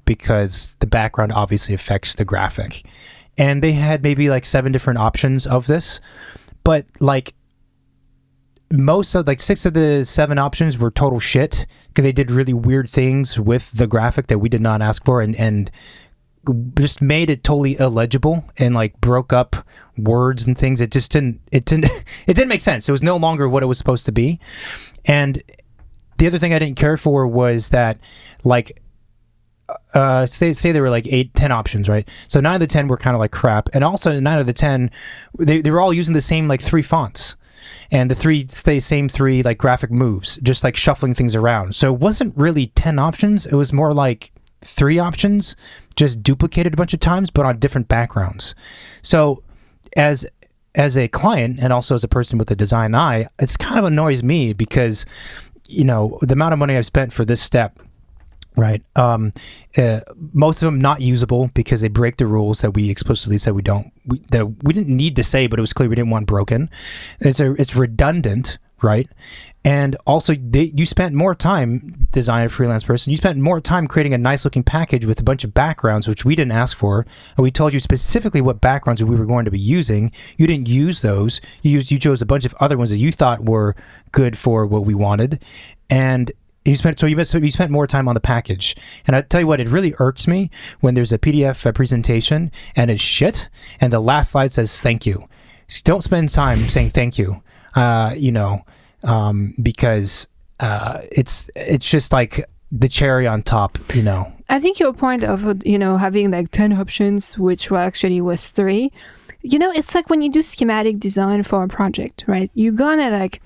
because the background obviously affects the graphic. And they had maybe like 7 different options of this, but like most of like 6 of the 7 options were total shit because they did really weird things with the graphic that we did not ask for, and just made it totally illegible and like broke up words and things. It didn't make sense. It was no longer what it was supposed to be. And the other thing I didn't care for was that like say there were like 10 options, right? So 9 of the 10 were kind of like crap, and also 9 of the 10 they were all using the same like 3 fonts. And the same 3 like graphic moves, just like shuffling things around. So it wasn't really 10 options. It was more like 3 options, just duplicated a bunch of times, but on different backgrounds. So as a client and also as a person with a design eye, it's kind of annoys me because, the amount of money I've spent for this step, right? Most of them not usable because they break the rules that we explicitly said we didn't need to say, but it was clear we didn't want broken. It's redundant, right? And also you spent more time, designer, freelance person, you spent more time creating a nice looking package with a bunch of backgrounds, which we didn't ask for. And we told you specifically what backgrounds we were going to be using. You didn't use those. You chose a bunch of other ones that you thought were good for what we wanted. And you spent more time on the package. And I tell you what, it really irks me when there's a PDF presentation and it's shit, and the last slide says thank you. Just don't spend time saying thank you, because it's just like the cherry on top, I think your point of having like 10 options, which actually was 3. It's like when you do schematic design for a project, right? You're gonna like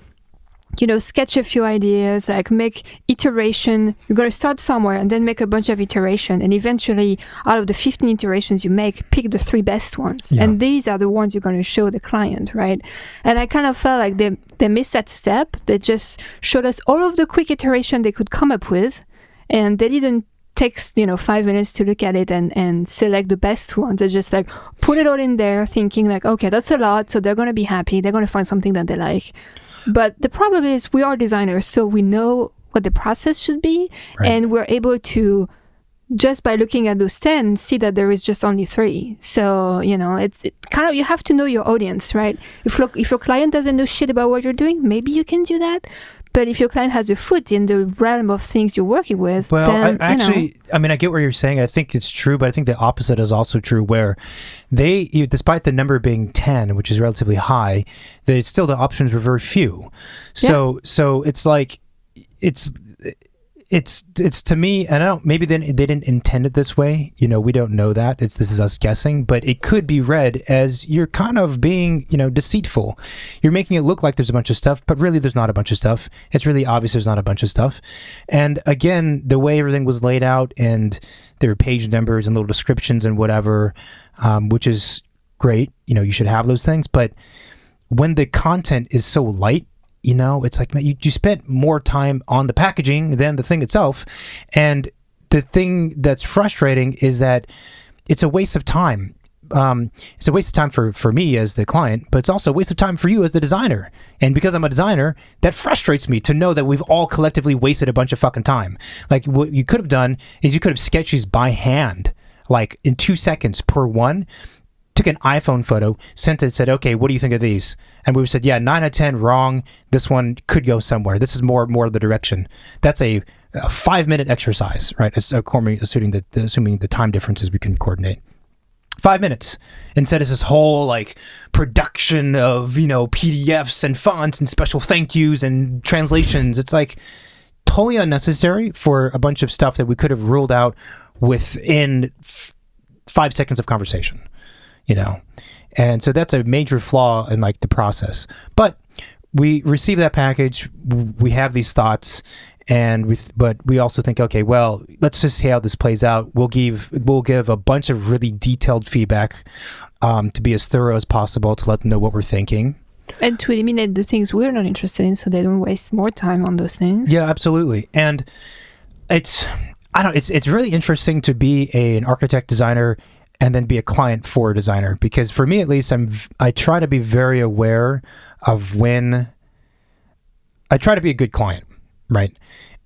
sketch a few ideas, like make iteration. You're going to start somewhere and then make a bunch of iteration. And eventually, out of the 15 iterations you make, pick the 3 best ones. Yeah. And these are the ones you're going to show the client, right? And I kind of felt like they missed that step. They just showed us all of the quick iteration they could come up with. And they didn't take 5 minutes to look at it and select the best ones. They just like put it all in there thinking like, okay, that's a lot. So they're going to be happy. They're going to find something that they like. But the problem is we are designers, so we know what the process should be, right. And we're able to, just by looking at those 10, see that there is just only 3. So, it's kind of, you have to know your audience, right? If your client doesn't know shit about what you're doing, maybe you can do that. But if your client has a foot in the realm of things you're working with, well, then, I get what you're saying. I think it's true, but I think the opposite is also true, where despite the number being 10, which is relatively high, still the options were very few. So it's like, it's to me, and maybe they didn't intend it this way. We don't know that. This is us guessing, but it could be read as you're kind of being, deceitful. You're making it look like there's a bunch of stuff, but really there's not a bunch of stuff. It's really obvious there's not a bunch of stuff. And again, the way everything was laid out, and there were page numbers and little descriptions and whatever, which is great. You should have those things. But when the content is so light, it's like, man, you spent more time on the packaging than the thing itself. And the thing that's frustrating is that it's a waste of time. It's a waste of time for me as the client, but it's also a waste of time for you as the designer. And because I'm a designer, that frustrates me to know that we've all collectively wasted a bunch of fucking time. Like, what you could have done is you could have sketched these by hand, like in 2 seconds per one. Took an iPhone photo, sent it, said, okay, what do you think of these? And we said, yeah, 9 out of 10 wrong. This one could go somewhere. This is more the direction. That's a 5-minute exercise, right? Assuming the time differences we can coordinate. 5 minutes. Instead, it's this whole like production of, PDFs and fonts and special thank yous and translations. It's like totally unnecessary for a bunch of stuff that we could have ruled out within 5 seconds of conversation, And so that's a major flaw in like the process. But we receive that package, we have these thoughts, but we also think, okay, well, let's just see how this plays out. We'll give a bunch of really detailed feedback to be as thorough as possible to let them know what we're thinking. And to eliminate the things we're not interested in so they don't waste more time on those things. Yeah, absolutely. And it's really interesting to be an architect designer and then be a client for a designer, because for me at least, I try to be very aware of when I try to be a good client, right?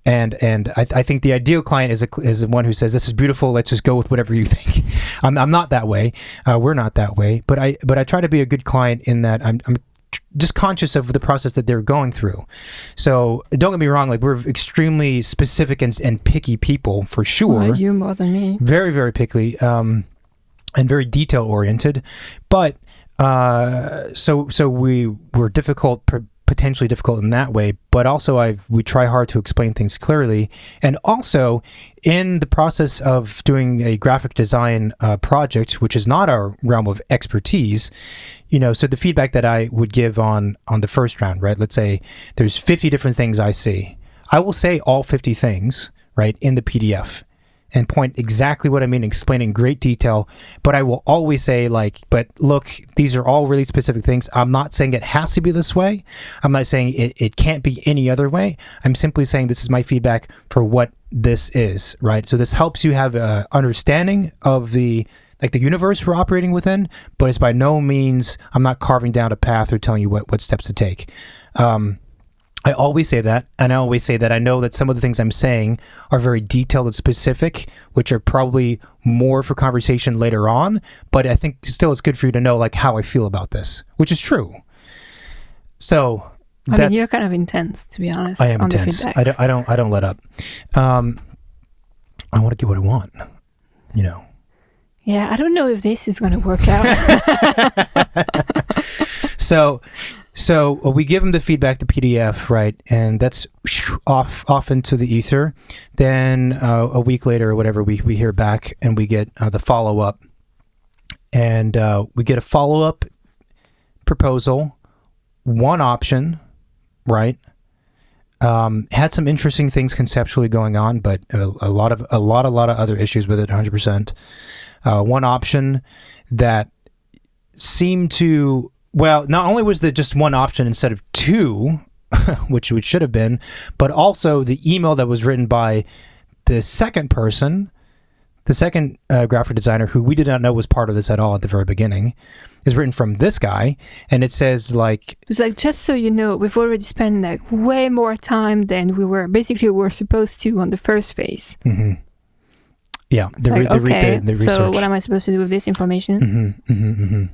And I think the ideal client is the one who says, this is beautiful, let's just go with whatever you think. I'm not that way. We're not that way. But I try to be a good client in that I'm just conscious of the process that they're going through. So don't get me wrong, like we're extremely specific and picky people for sure. Well, you more than me. Very, very picky, and very detail oriented. But so we were potentially difficult in that way, but also we try hard to explain things clearly. And also in the process of doing a graphic design project, which is not our realm of expertise, so the feedback that I would give on the first round, right? Let's say there's 50 different things I see. I will say all 50 things, right, in the PDF and point exactly what I mean, explain in great detail. But I will always say, but look, these are all really specific things. I'm not saying it has to be this way. I'm not saying it can't be any other way. I'm simply saying this is my feedback for what this is, right? So this helps you have an understanding of the universe we're operating within, but it's by no means, I'm not carving down a path or telling you what steps to take. I always say that, and I always say that I know that some of the things I'm saying are very detailed and specific, which are probably more for conversation later on, but I think still it's good for you to know how I feel about this, which is true. So I mean, you're kind of intense, to be honest. I am on intense. The feedbacks. I don't let up. I want to get what I want, Yeah, I don't know if this is going to work out. So we give them the feedback, the PDF, right? And that's off into the ether. Then a week later or whatever, we hear back and we get the follow-up. And we get a follow-up proposal, one option, right? Had some interesting things conceptually going on, but a lot of other issues with it, 100%. One option that seemed to... Well, not only was there just one option instead of two, which should have been, but also the email that was written by the second person, the second graphic designer, who we did not know was part of this at all at the very beginning, is written from this guy, and it says it's just so you know, we've already spent way more time than we were supposed to on the first phase. Mm-hmm. Yeah, the research. So what am I supposed to do with this information? Mm-hmm, mm-hmm, mm-hmm.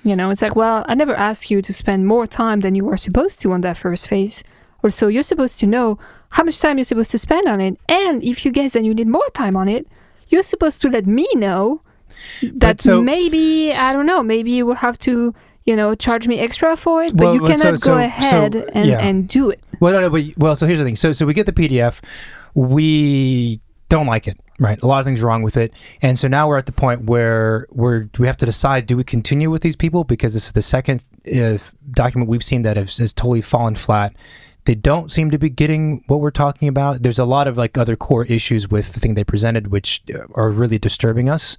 It's well, I never asked you to spend more time than you were supposed to on that first phase. Also, you're supposed to know how much time you're supposed to spend on it. And if you guess that you need more time on it, you're supposed to let me know that maybe you will have to, charge me extra for it, but you cannot go ahead and do it. So here's the thing. So we get the PDF. We don't like it. Right, a lot of things wrong with it, and so now we're at the point where we have to decide: do we continue with these people because this is the second document we've seen that has totally fallen flat? They don't seem to be getting what we're talking about. There's a lot of other core issues with the thing they presented, which are really disturbing us.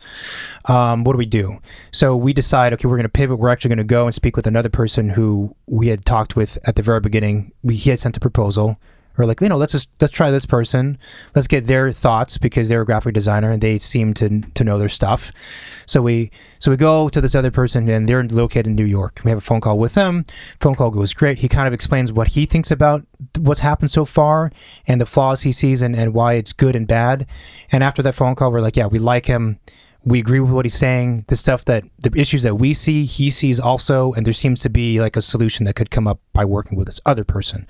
What do we do? So we decide, okay, we're going to pivot. We're actually going to go and speak with another person who we had talked with at the very beginning. He had sent a proposal. We're let's try this person. Let's get their thoughts because they're a graphic designer and they seem to know their stuff. So we go to this other person and they're located in New York. We have a phone call with them. Phone call goes great. He kind of explains what he thinks about what's happened so far and the flaws he sees and why it's good and bad. And after that phone call, we're like, yeah, we like him. We agree with what he's saying. The issues that we see, he sees also, and there seems to be a solution that could come up by working with this other person.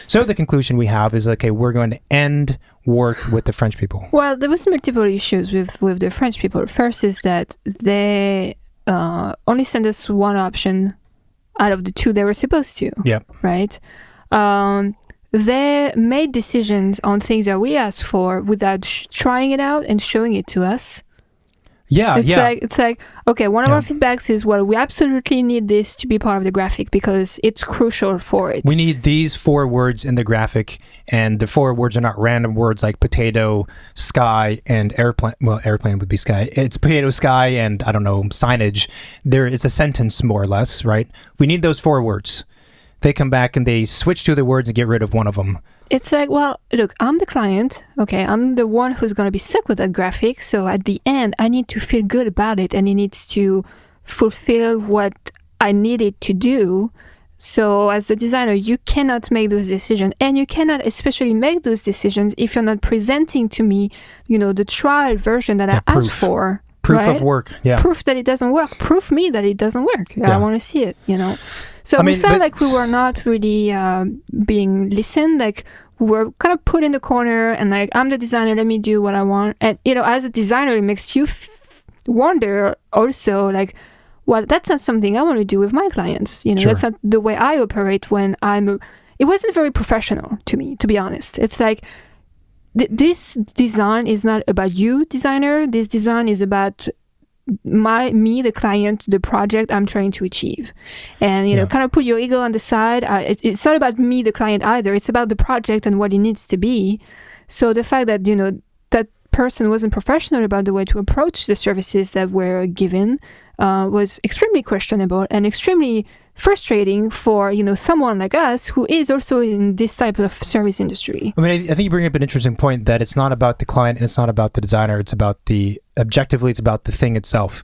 So the conclusion we have is, okay, we're going to end work with the French people. Well, there was multiple issues with the French people. First is that they only send us one option out of the two they were supposed to. Yep. Right? They made decisions on things that we asked for without trying it out and showing it to us. Yeah, It's like, okay, one of our feedbacks is, well, we absolutely need this to be part of the graphic because it's crucial for it. We need these 4 words in the graphic, and the 4 words are not random words like potato, sky, and airplane. Well, airplane would be sky. It's potato, sky, and I don't know, signage. It's a sentence, more or less, right? We need those 4 words. They come back and they switch to the words and get rid of one of them. It's like, well, look, I'm the client. Okay, I'm the one who's going to be stuck with that graphic. So at the end, I need to feel good about it, and it needs to fulfill what I need it to do. So as the designer, you cannot make those decisions, and you cannot especially make those decisions if you're not presenting to me, the trial version that I asked for. Proof right? of work. Yeah. Proof that it doesn't work. Proof me that it doesn't work. Yeah. I want to see it, So we felt like we were not really being listened. Like, we were kind of put in the corner, and like, I'm the designer, let me do what I want. And, as a designer, it makes you wonder also, like, well, that's not something I want to do with my clients. Sure. That's not the way I operate when it wasn't very professional to me, to be honest. It's like, this design is not about you, designer. This design is about me, the client, the project I'm trying to achieve. And, kind of put your ego on the side. It's not about me, the client, either. It's about the project and what it needs to be. So the fact that, that person wasn't professional about the way to approach the services that were given was extremely questionable and extremely frustrating for someone like us who is also in this type of service industry. I mean, I think you bring up an interesting point that it's not about the client and it's not about the designer. It's about objectively, it's about the thing itself.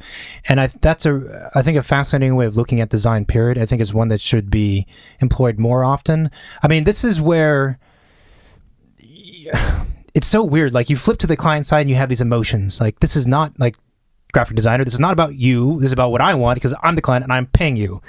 And that's I think a fascinating way of looking at design, period. I think is one that should be employed more often. I mean, this is where it's so weird. Like, you flip to the client side and you have these emotions. Like, this is not like graphic designer. This is not about you. This is about what I want because I'm the client and I'm paying you.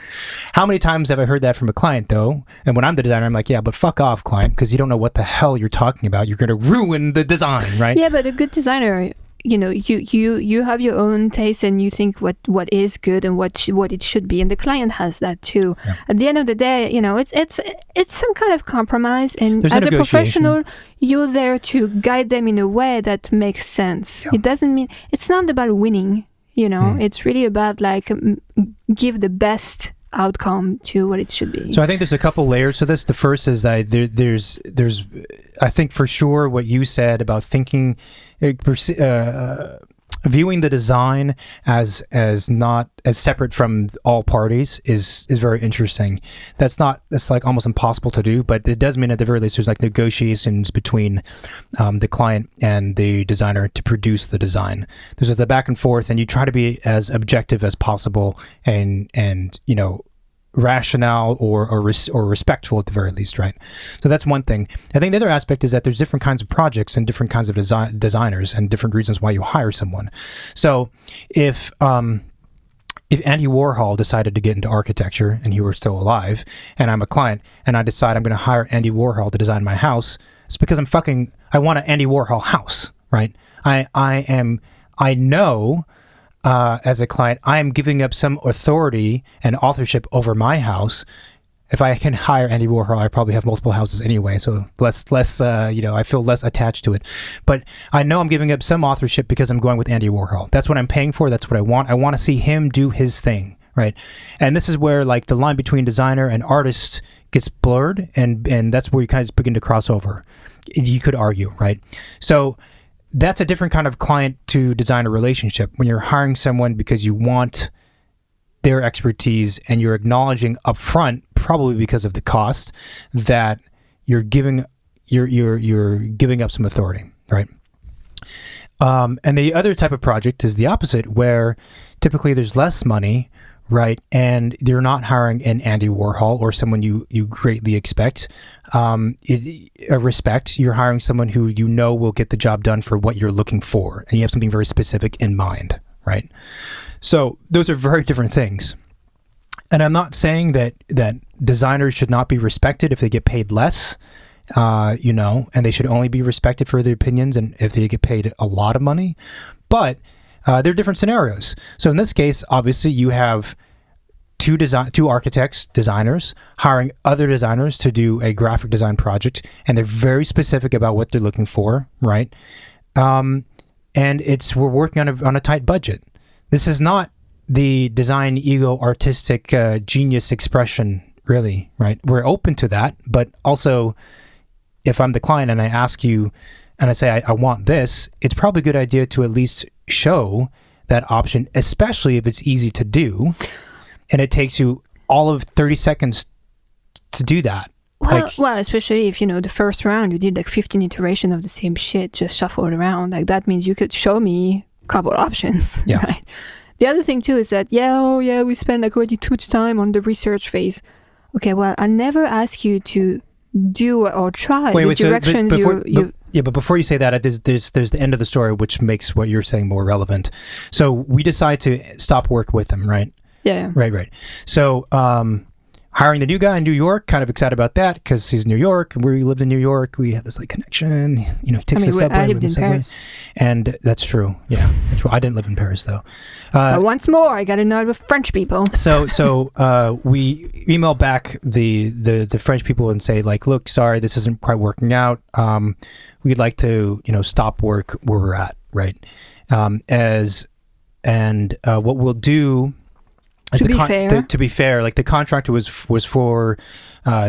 How many times have I heard that from a client, though? And when I'm the designer, I'm like, yeah, but fuck off, client, because you don't know what the hell you're talking about. You're going to ruin the design, right? Yeah, but a good designer, you have your own taste and you think what is good and what it should be, and the client has that too. Yeah. At the end of the day, it's some kind of compromise, and as a professional, you're there to guide them in a way that makes sense. Yeah. It doesn't mean it's not about winning. It's really about like give the best outcome to what it should be. So I think there's a couple layers to this. The first is that there's I think for sure what you said about thinking, viewing the design as not as separate from all parties is very interesting. That's like almost impossible to do, but it does mean at the very least there's like negotiations between the client and the designer to produce the design. There's the back and forth, and you try to be as objective as possible and rationale or respectful at the very least, right? So that's one thing. I think the other aspect is that there's different kinds of projects and different kinds of designers and different reasons why you hire someone. So if Andy Warhol decided to get into architecture and he were still alive, and I'm a client and I decide I'm going to hire Andy Warhol to design my house, it's because I want an Andy Warhol house, right? I know as a client, I am giving up some authority and authorship over my house. If I can hire Andy Warhol, I probably have multiple houses anyway, so less I feel less attached to it. But I know I'm giving up some authorship because I'm going with Andy Warhol. That's what I'm paying for. That's what I want. I want to see him do his thing, right? And this is where like the line between designer and artist gets blurred, and that's where you kind of begin to cross over. You could argue, right? So that's a different kind of client to designer relationship when you're hiring someone because you want their expertise and you're acknowledging upfront, probably because of the cost, that you're giving up some authority, right? And the other type of project is the opposite, where typically there's less money, right? And you're not hiring an Andy Warhol or someone you greatly expect, respect. You're hiring someone who you know will get the job done for what you're looking for, and you have something very specific in mind, right? So those are very different things. And I'm not saying that designers should not be respected if they get paid less, and they should only be respected for their opinions and if they get paid a lot of money. But there are different scenarios. So in this case, obviously, you have two architects, designers, hiring other designers to do a graphic design project, and they're very specific about what they're looking for, right? And we're working on a tight budget. This is not the design ego artistic genius expression, really, right? We're open to that, but also, if I'm the client and I ask you, and I say I want this, it's probably a good idea to at least show that option, especially if it's easy to do. And it takes you all of 30 seconds to do that. Well, especially if, the first round, you did like 15 iterations of the same shit, just shuffled around. Like, that means you could show me a couple options, yeah. Right? The other thing, too, is that, we spend like already too much time on the research phase. Okay, well, I never ask you to do or try the directions but before you say that, there's the end of the story, which makes what you're saying more relevant. So we decide to stop work with them, right? Yeah. Right. So, hiring the new guy in New York, kind of excited about that because he's New York. We lived in New York. We had this like connection. He takes the subway. I lived in Paris. And that's true. Yeah. I didn't live in Paris though. Once more, I got to know with French people. So we email back the French people and say like, look, sorry, this isn't quite working out. We'd like to, stop work where we're at. Right. What we'll do, to be fair, like the contract was for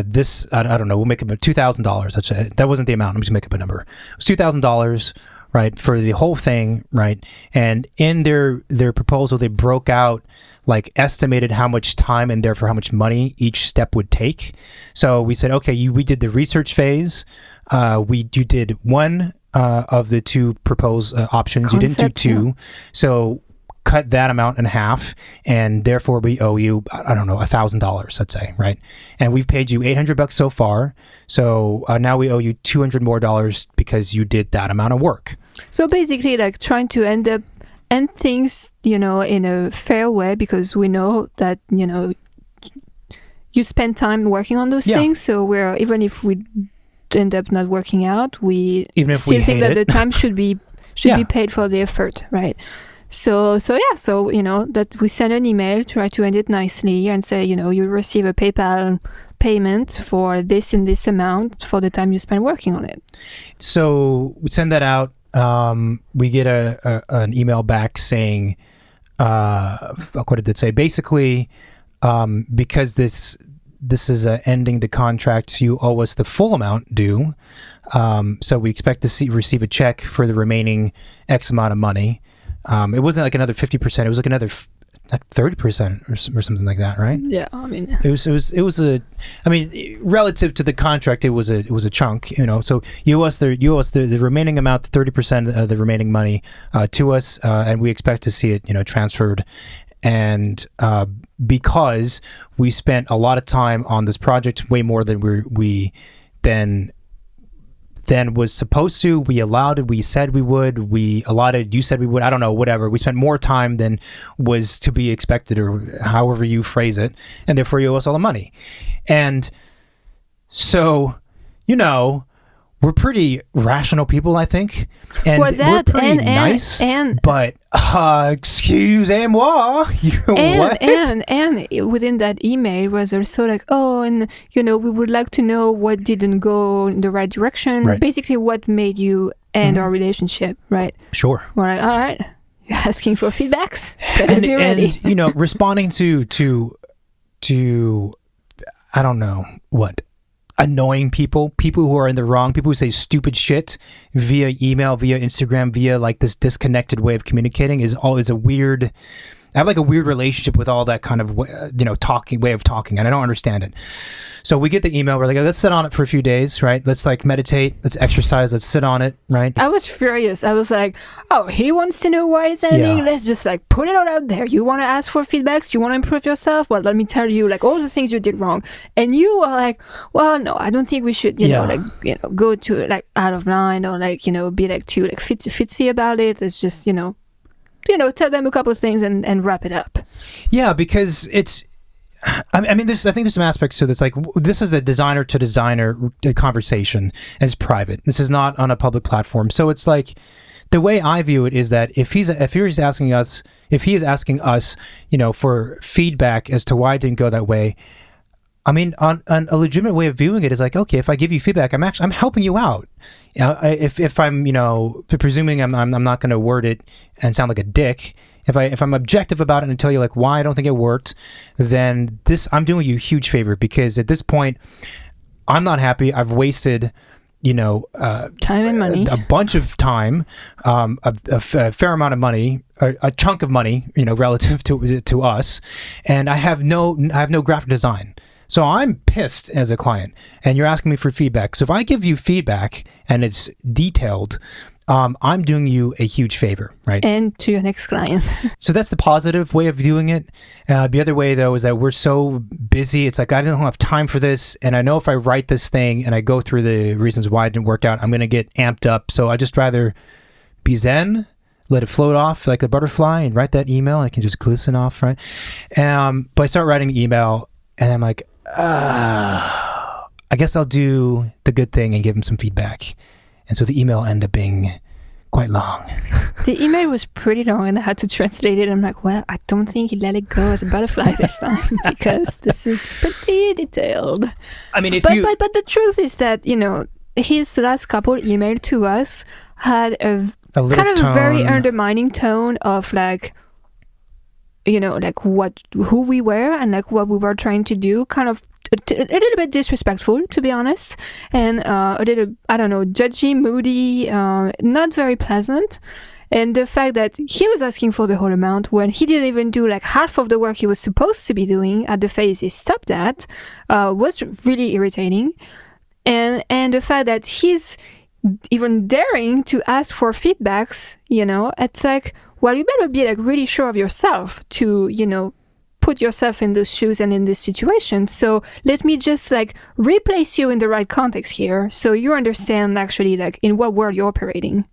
this. I don't know. We'll make it $2,000. That wasn't the amount. I'm just make up a number. It was $2,000, right, for the whole thing, right? And in their proposal, they broke out like estimated how much time and therefore how much money each step would take. So we said, okay, we did the research phase. You did one of the two proposed options. Concept, you didn't do two. Yeah. So cut that amount in half, and therefore we owe you, I don't know, $1,000, let's say, right? And we've paid you $800 so far. So now we owe you $200 more because you did that amount of work. So basically, like trying to end things, in a fair way, because we know that, you spend time working on those things. So even if we end up not working out, we still think that the time should be paid for the effort, right? So that we send an email, try to end it nicely, and say, you'll receive a PayPal payment for this and this amount for the time you spend working on it. So we send that out. We get an email back saying, what did it say? Basically, because this is ending the contract, you owe us the full amount due. So we expect to receive a check for the remaining X amount of money. It wasn't like another 50%. It was like another like 30% or something like that, right? Yeah, I mean, it was relative to the contract, it was a chunk, So you owe us the remaining amount, the 30% of the remaining money to us, and we expect to see it, transferred. And because we spent a lot of time on this project, way more than we then was supposed to, we allowed it, we said we would, we allotted, you said we would, I don't know, whatever. We spent more time than was to be expected, or however you phrase it, and therefore you owe us all the money. And so, we're pretty rational people, I think, and we're pretty nice. But excusez-moi, and within that email was also like, we would like to know what didn't go in the right direction. Right. Basically, what made you end our relationship, right? Sure. We're like, all right, you're asking for feedbacks. Better be ready. And responding to I don't know what. Annoying people who are in the wrong, people who say stupid shit via email, via Instagram, via like this disconnected way of communicating is a weird. I have like a weird relationship with all that kind of way of talking, and I don't understand it. So we get the email. We're like, let's sit on it for a few days, right? Let's like meditate. Let's exercise. Let's sit on it, right? I was furious. I was like, oh, he wants to know why it's ending. Yeah. Let's just like put it all out there. You want to ask for feedbacks? You want to improve yourself? Well, let me tell you like all the things you did wrong. And you are like, well, no, I don't think we should, go to like out of line or like, be like too like fitsy about it. It's just, tell them a couple of things and wrap it up. Yeah, because it's. I think there's some aspects to this. Like, this is a designer to designer conversation, and it's private. This is not on a public platform. So it's like the way I view it is that if he is asking us, for feedback as to why it didn't go that way, I mean, on a legitimate way of viewing it is like, okay, if I give you feedback, I'm helping you out. If I'm, presuming I'm not going to word it and sound like a dick. If I'm objective about it and tell you like why I don't think it worked, then I'm doing you a huge favor, because at this point, I'm not happy. I've wasted, time and money, a bunch of time, a fair amount of money, a chunk of money, relative to us, and I have no graphic design. So I'm pissed as a client, and you're asking me for feedback. So if I give you feedback and it's detailed, I'm doing you a huge favor, right? And to your next client. So that's the positive way of doing it. The other way, though, is that we're so busy. It's like, I don't have time for this. And I know if I write this thing and I go through the reasons why it didn't work out, I'm going to get amped up. So I just rather be zen, let it float off like a butterfly, and write that email. I can just glisten off, right? But I start writing the email, and I'm like, I guess I'll do the good thing and give him some feedback. And so the email ended up being quite long. The email was pretty long, and I had to translate it. I'm like, well, I don't think he let it go as a butterfly this time, because this is pretty detailed. I mean, but the truth is that, his last couple email to us had a kind of a very undermining tone of like, like who we were and like what we were trying to do, kind of a little bit disrespectful, to be honest, and a little, I don't know, judgy, moody, not very pleasant. And the fact that he was asking for the whole amount when he didn't even do like half of the work he was supposed to be doing at the phase he stopped at was really irritating. And the fact that he's even daring to ask for feedbacks, it's like, well, you better be like really sure of yourself to, put yourself in those shoes and in this situation. So let me just like replace you in the right context here, so you understand actually like in what world you're operating.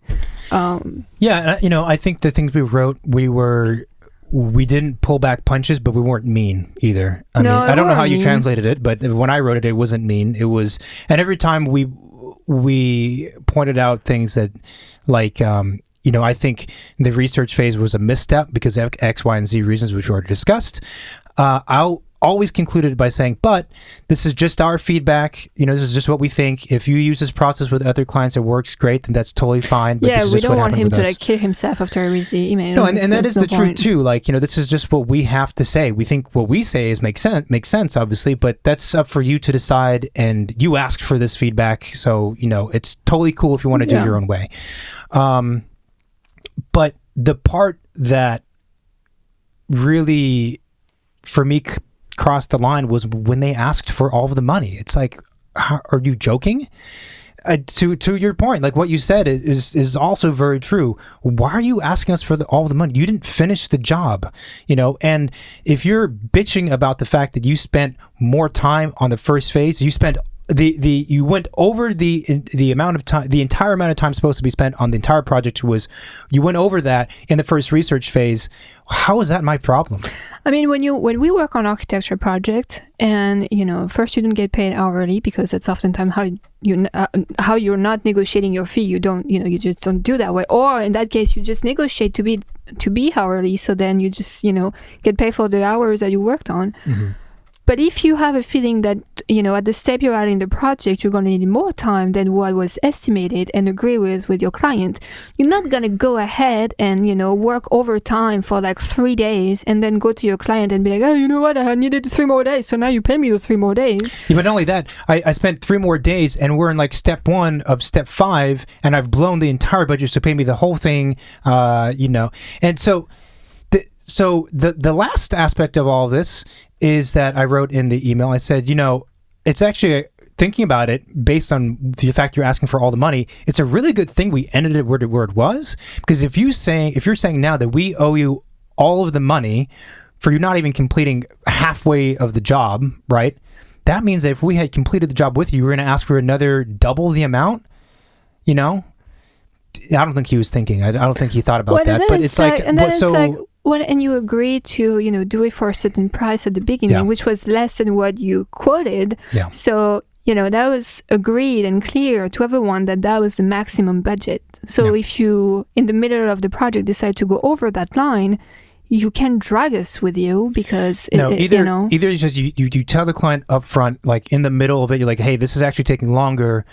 I think the things we wrote, we didn't pull back punches, but we weren't mean either. I don't know how you translated it, but when I wrote it, it wasn't mean. It was, and every time we pointed out things that like, I think the research phase was a misstep because of X, Y, and Z reasons, which we already discussed. I'll always concluded by saying, but this is just our feedback. This is just what we think. If you use this process with other clients, it works great, then that's totally fine. But we don't want him to like kill himself after he reads the email. No, and that is the truth too. Like, this is just what we have to say. We think what we say makes sense, obviously, but that's up for you to decide. And you asked for this feedback, so it's totally cool if you want to do it your own way. But the part that really, for me, crossed the line was when they asked for all of the money. It's like, are you joking? To your point, like what you said is also very true. Why are you asking us for all the money? You didn't finish the job, and if you're bitching about the fact that you spent more time on the first phase, you spent you went over the amount of time, the entire amount of time supposed to be spent on the entire project you went over that in the first research phase. How is that my problem? I mean, when we work on architecture project, and first you don't get paid hourly, because that's oftentimes how you're not negotiating your fee. You don't, you just don't do that way. Or in that case, you just negotiate to be hourly. So then you just get paid for the hours that you worked on. Mm-hmm. But if you have a feeling that, at the step you're at in the project, you're going to need more time than what was estimated and agree with your client, you're not going to go ahead and, work overtime for like 3 days and then go to your client and be like, oh, you know what? I needed 3 more days, so now you pay me the 3 more days. Yeah, but not only that, I spent 3 more days and we're in like step 1 of step 5 and I've blown the entire budget, so pay me the whole thing, And so the last aspect of all this is that I wrote in the email, I said, it's actually, thinking about it, based on the fact you're asking for all the money, it's a really good thing we ended it where it was. Because if you're saying now that we owe you all of the money for you not even completing halfway of the job, right? That means that if we had completed the job with you, we're going to ask for another double the amount, I don't think he was thinking. I don't think he thought about that. But it's like, well, and you agreed to, do it for a certain price at the beginning, which was less than what you quoted. Yeah. So, that was agreed and clear to everyone that was the maximum budget. So if you, in the middle of the project, decide to go over that line, you can drag us with you because either just you tell the client up front, like in the middle of it, you're like, hey, this is actually taking longer.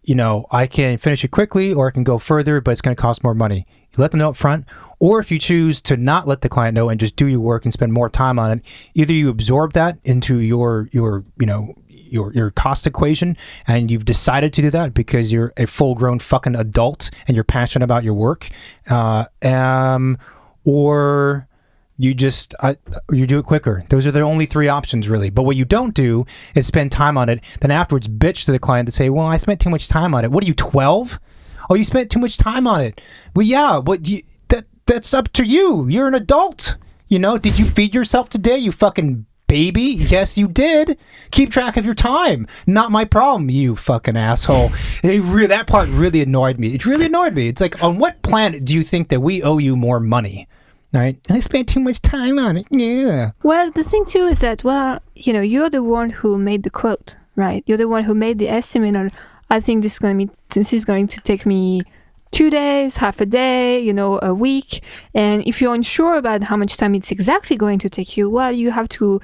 I can finish it quickly or I can go further, but it's going to cost more money. You let them know up front. Or if you choose to not let the client know and just do your work and spend more time on it, either you absorb that into your cost equation and you've decided to do that because you're a full-grown fucking adult and you're passionate about your work, or you just you do it quicker. Those are the only three options, really. But what you don't do is spend time on it, then afterwards bitch to the client and say, well, I spent too much time on it. What are you, 12? Oh, you spent too much time on it. Well, yeah, but that's up to you. You're an adult. Did you feed yourself today, you fucking baby? Yes, you did. Keep track of your time. Not my problem, you fucking asshole. That part really annoyed me. It really annoyed me. It's like, on what planet do you think that we owe you more money? Right? I spent too much time on it. Yeah. Well, the thing too is that, you're the one who made the quote, right? You're the one who made the estimate. I think this is going to take me 2 days, half a day, a week. And if you're unsure about how much time it's exactly going to take you, well, you have to,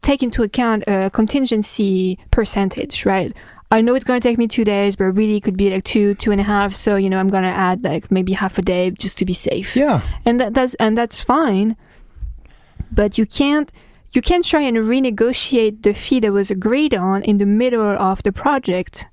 take into account a contingency percentage, right? I know it's going to take me 2 days, but really it could be like 2.5. So, I'm going to add like maybe half a day just to be safe. Yeah. And that's fine. But you can't try and renegotiate the fee that was agreed on in the middle of the project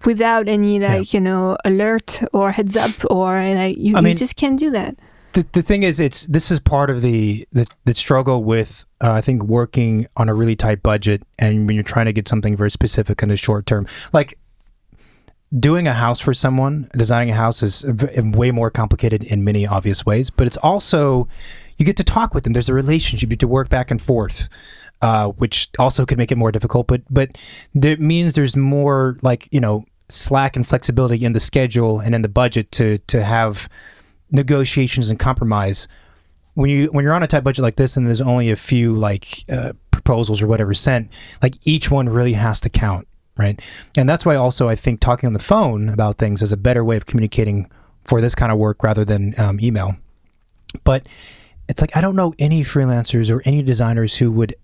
without any alert or heads up, or you just can't do that. The thing is, this is part of the struggle with I think working on a really tight budget, and when you're trying to get something very specific in the short term, like doing a house for someone, designing a house is way more complicated in many obvious ways, but it's also, you get to talk with them. There's a relationship. You get to work back and forth. Which also could make it more difficult, but that means there's more slack and flexibility in the schedule and in the budget to have negotiations and compromise. When you're on a tight budget like this and there's only a few proposals or whatever sent, each one really has to count, right? And that's why also I think talking on the phone about things is a better way of communicating for this kind of work rather than email. But it's I don't know any freelancers or any designers who would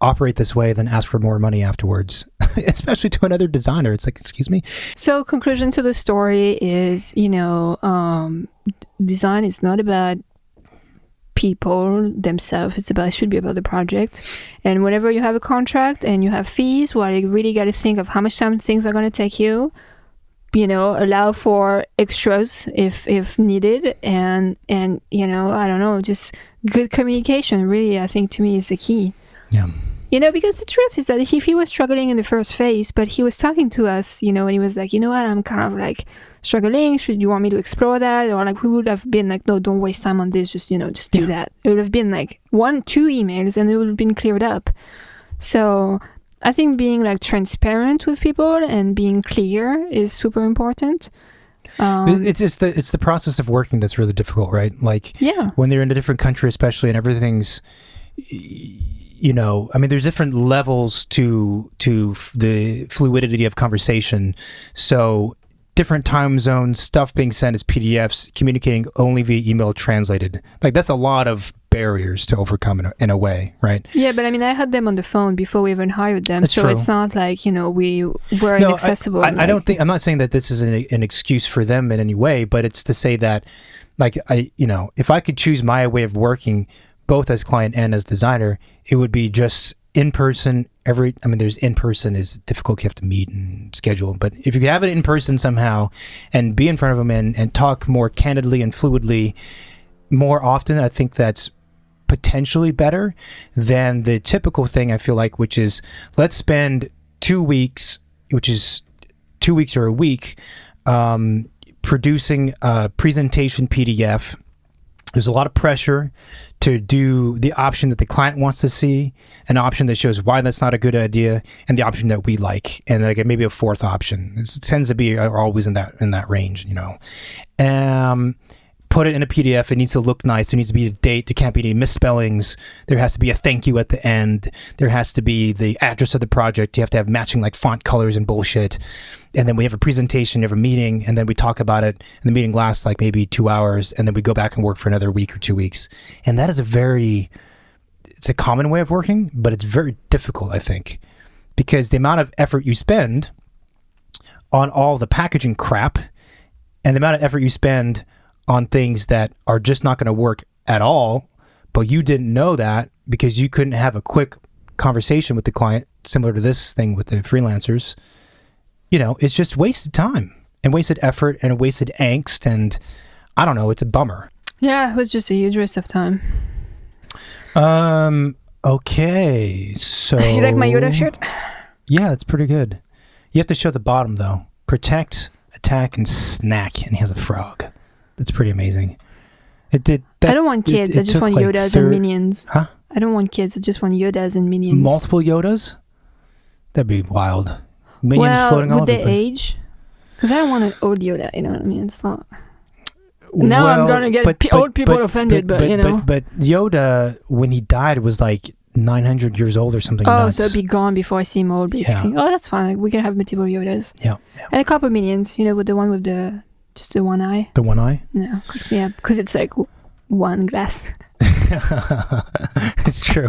operate this way, then ask for more money afterwards, especially to another designer. It's excuse me. So conclusion to the story is, design is not about people themselves. It should be about the project. And whenever you have a contract and you have fees, well, you really got to think of how much time things are going to take you. Allow for extras if needed, and I don't know, just good communication. Really, I think to me is the key. Yeah. Because the truth is that if he was struggling in the first phase, but he was talking to us, and he was like, what, I'm kind of struggling. Should you want me to explore that? Or we would have been like, no, don't waste time on this. Just do that. It would have been 1-2 emails and it would have been cleared up. So I think being transparent with people and being clear is super important. It's the process of working that's really difficult, right? When they're in a different country, especially, and everything's, there's different levels to the fluidity of conversation. So different time zones, stuff being sent as PDFs, communicating only via email translated. That's a lot of barriers to overcome in a way, right? Yeah, but I had them on the phone before we even hired them. That's true. It's not we were inaccessible. I don't think, I'm not saying that this is an excuse for them in any way, but it's to say that if I could choose my way of working, both as client and as designer, it would be just in person. There's in person is difficult. You have to meet and schedule. But if you have it in person somehow and be in front of them and talk more candidly and fluidly more often, I think that's potentially better than the typical thing, I feel like, which is let's spend 2 weeks, which is 2 weeks or a week, producing a presentation PDF. There's a lot of pressure to do the option that the client wants to see, an option that shows why that's not a good idea, and the option that we like, and maybe a fourth option. It tends to be always in that range, put it in a PDF. It needs to look nice. There needs to be a date. There can't be any misspellings. There has to be a thank you at the end. There has to be the address of the project. You have to have matching like font colors and bullshit. And then we have a presentation, we have a meeting, and then we talk about it. And the meeting lasts like maybe 2 hours, and then we go back and work for another week or 2 weeks. And that is it's a common way of working, but it's very difficult, I think, because the amount of effort you spend on all the packaging crap and the amount of effort you spend on things that are just not going to work at all, but you didn't know that because you couldn't have a quick conversation with the client, similar to this thing with the freelancers. It's just wasted time and wasted effort and wasted angst, and I don't know, it's a bummer. Yeah, it was just a huge waste of time. Okay, so... You like my Yoda shirt? Yeah, it's pretty good. You have to show the bottom, though. Protect, attack, and snack, and he has a frog. That's pretty amazing. I don't want kids, I just want Yodas and minions. Huh? I don't want kids, I just want Yodas and minions. Multiple Yodas? That'd be wild. Minions floating all over. Would they age? Because I don't want an old Yoda, you know what I mean? It's not... Now I'm going to get old people offended, but you know. But Yoda, when he died, was like 900 years old or something. Oh, so it'll be gone before I see him old, basically. Yeah. Oh, that's fine. Like, we can have multiple Yodas. Yeah. And a couple minions, with the one with just the one eye. The one eye? No, cracks me up. Because it's like one glass. It's true.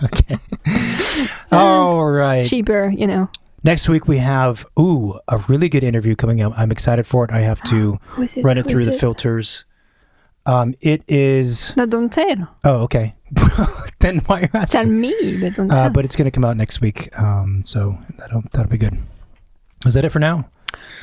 Okay. All right. It's cheaper, Next week we have a really good interview coming up. I'm excited for it. I have to run it through the filters. It is... No, don't tell. Oh, okay. Then why are you asking? Tell me, but don't tell. But it's going to come out next week, so that'll be good. Is that it for now?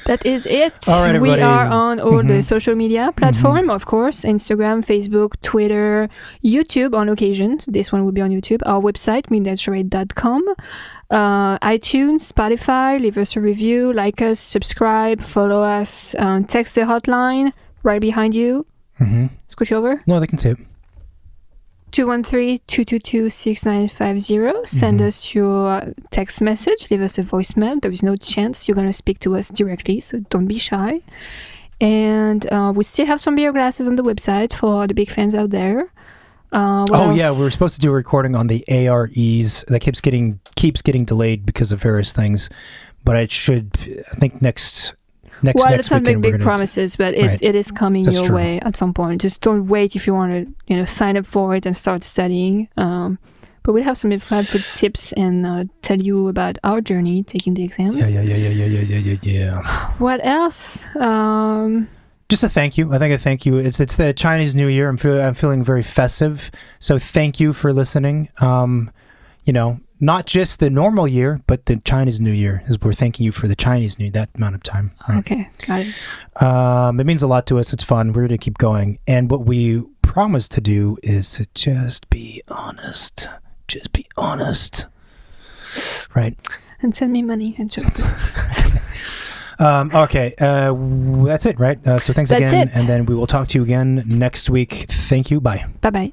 That is it. All right, everybody. We are on all the social media platform, of course, Instagram, Facebook, Twitter, YouTube on occasions. This one will be on YouTube. Our website, midnightcharette.com. iTunes, Spotify. Leave us a review, like us, subscribe, follow us, text the hotline right behind you. Scooch over. No, they can see it. 213-222-6950. Send us your text message. Leave us a voicemail. There is no chance you're going to speak to us directly, so don't be shy. And we still have some beer glasses on the website for the big fans out there. Yeah, we were supposed to do a recording on the AREs. That keeps getting delayed because of various things. But I think next let's not make big promises, but it is coming your way at some point. Just don't wait if you want to, sign up for it and start studying. But we'll have some helpful tips and tell you about our journey taking the exams. Yeah. What else? Just a thank you. I think a thank you. It's the Chinese New Year. I'm feeling very festive. So thank you for listening. Not just the normal year, but the Chinese New Year, as we're thanking you for the Chinese New, that amount of time. Right? Okay, got it. It means a lot to us. It's fun. We're going to keep going. And what we promise to do is to just be honest. Just be honest. Right? And send me money and chocolates. Okay. That's it, right? So thanks again. And then we will talk to you again next week. Thank you. Bye. Bye-bye.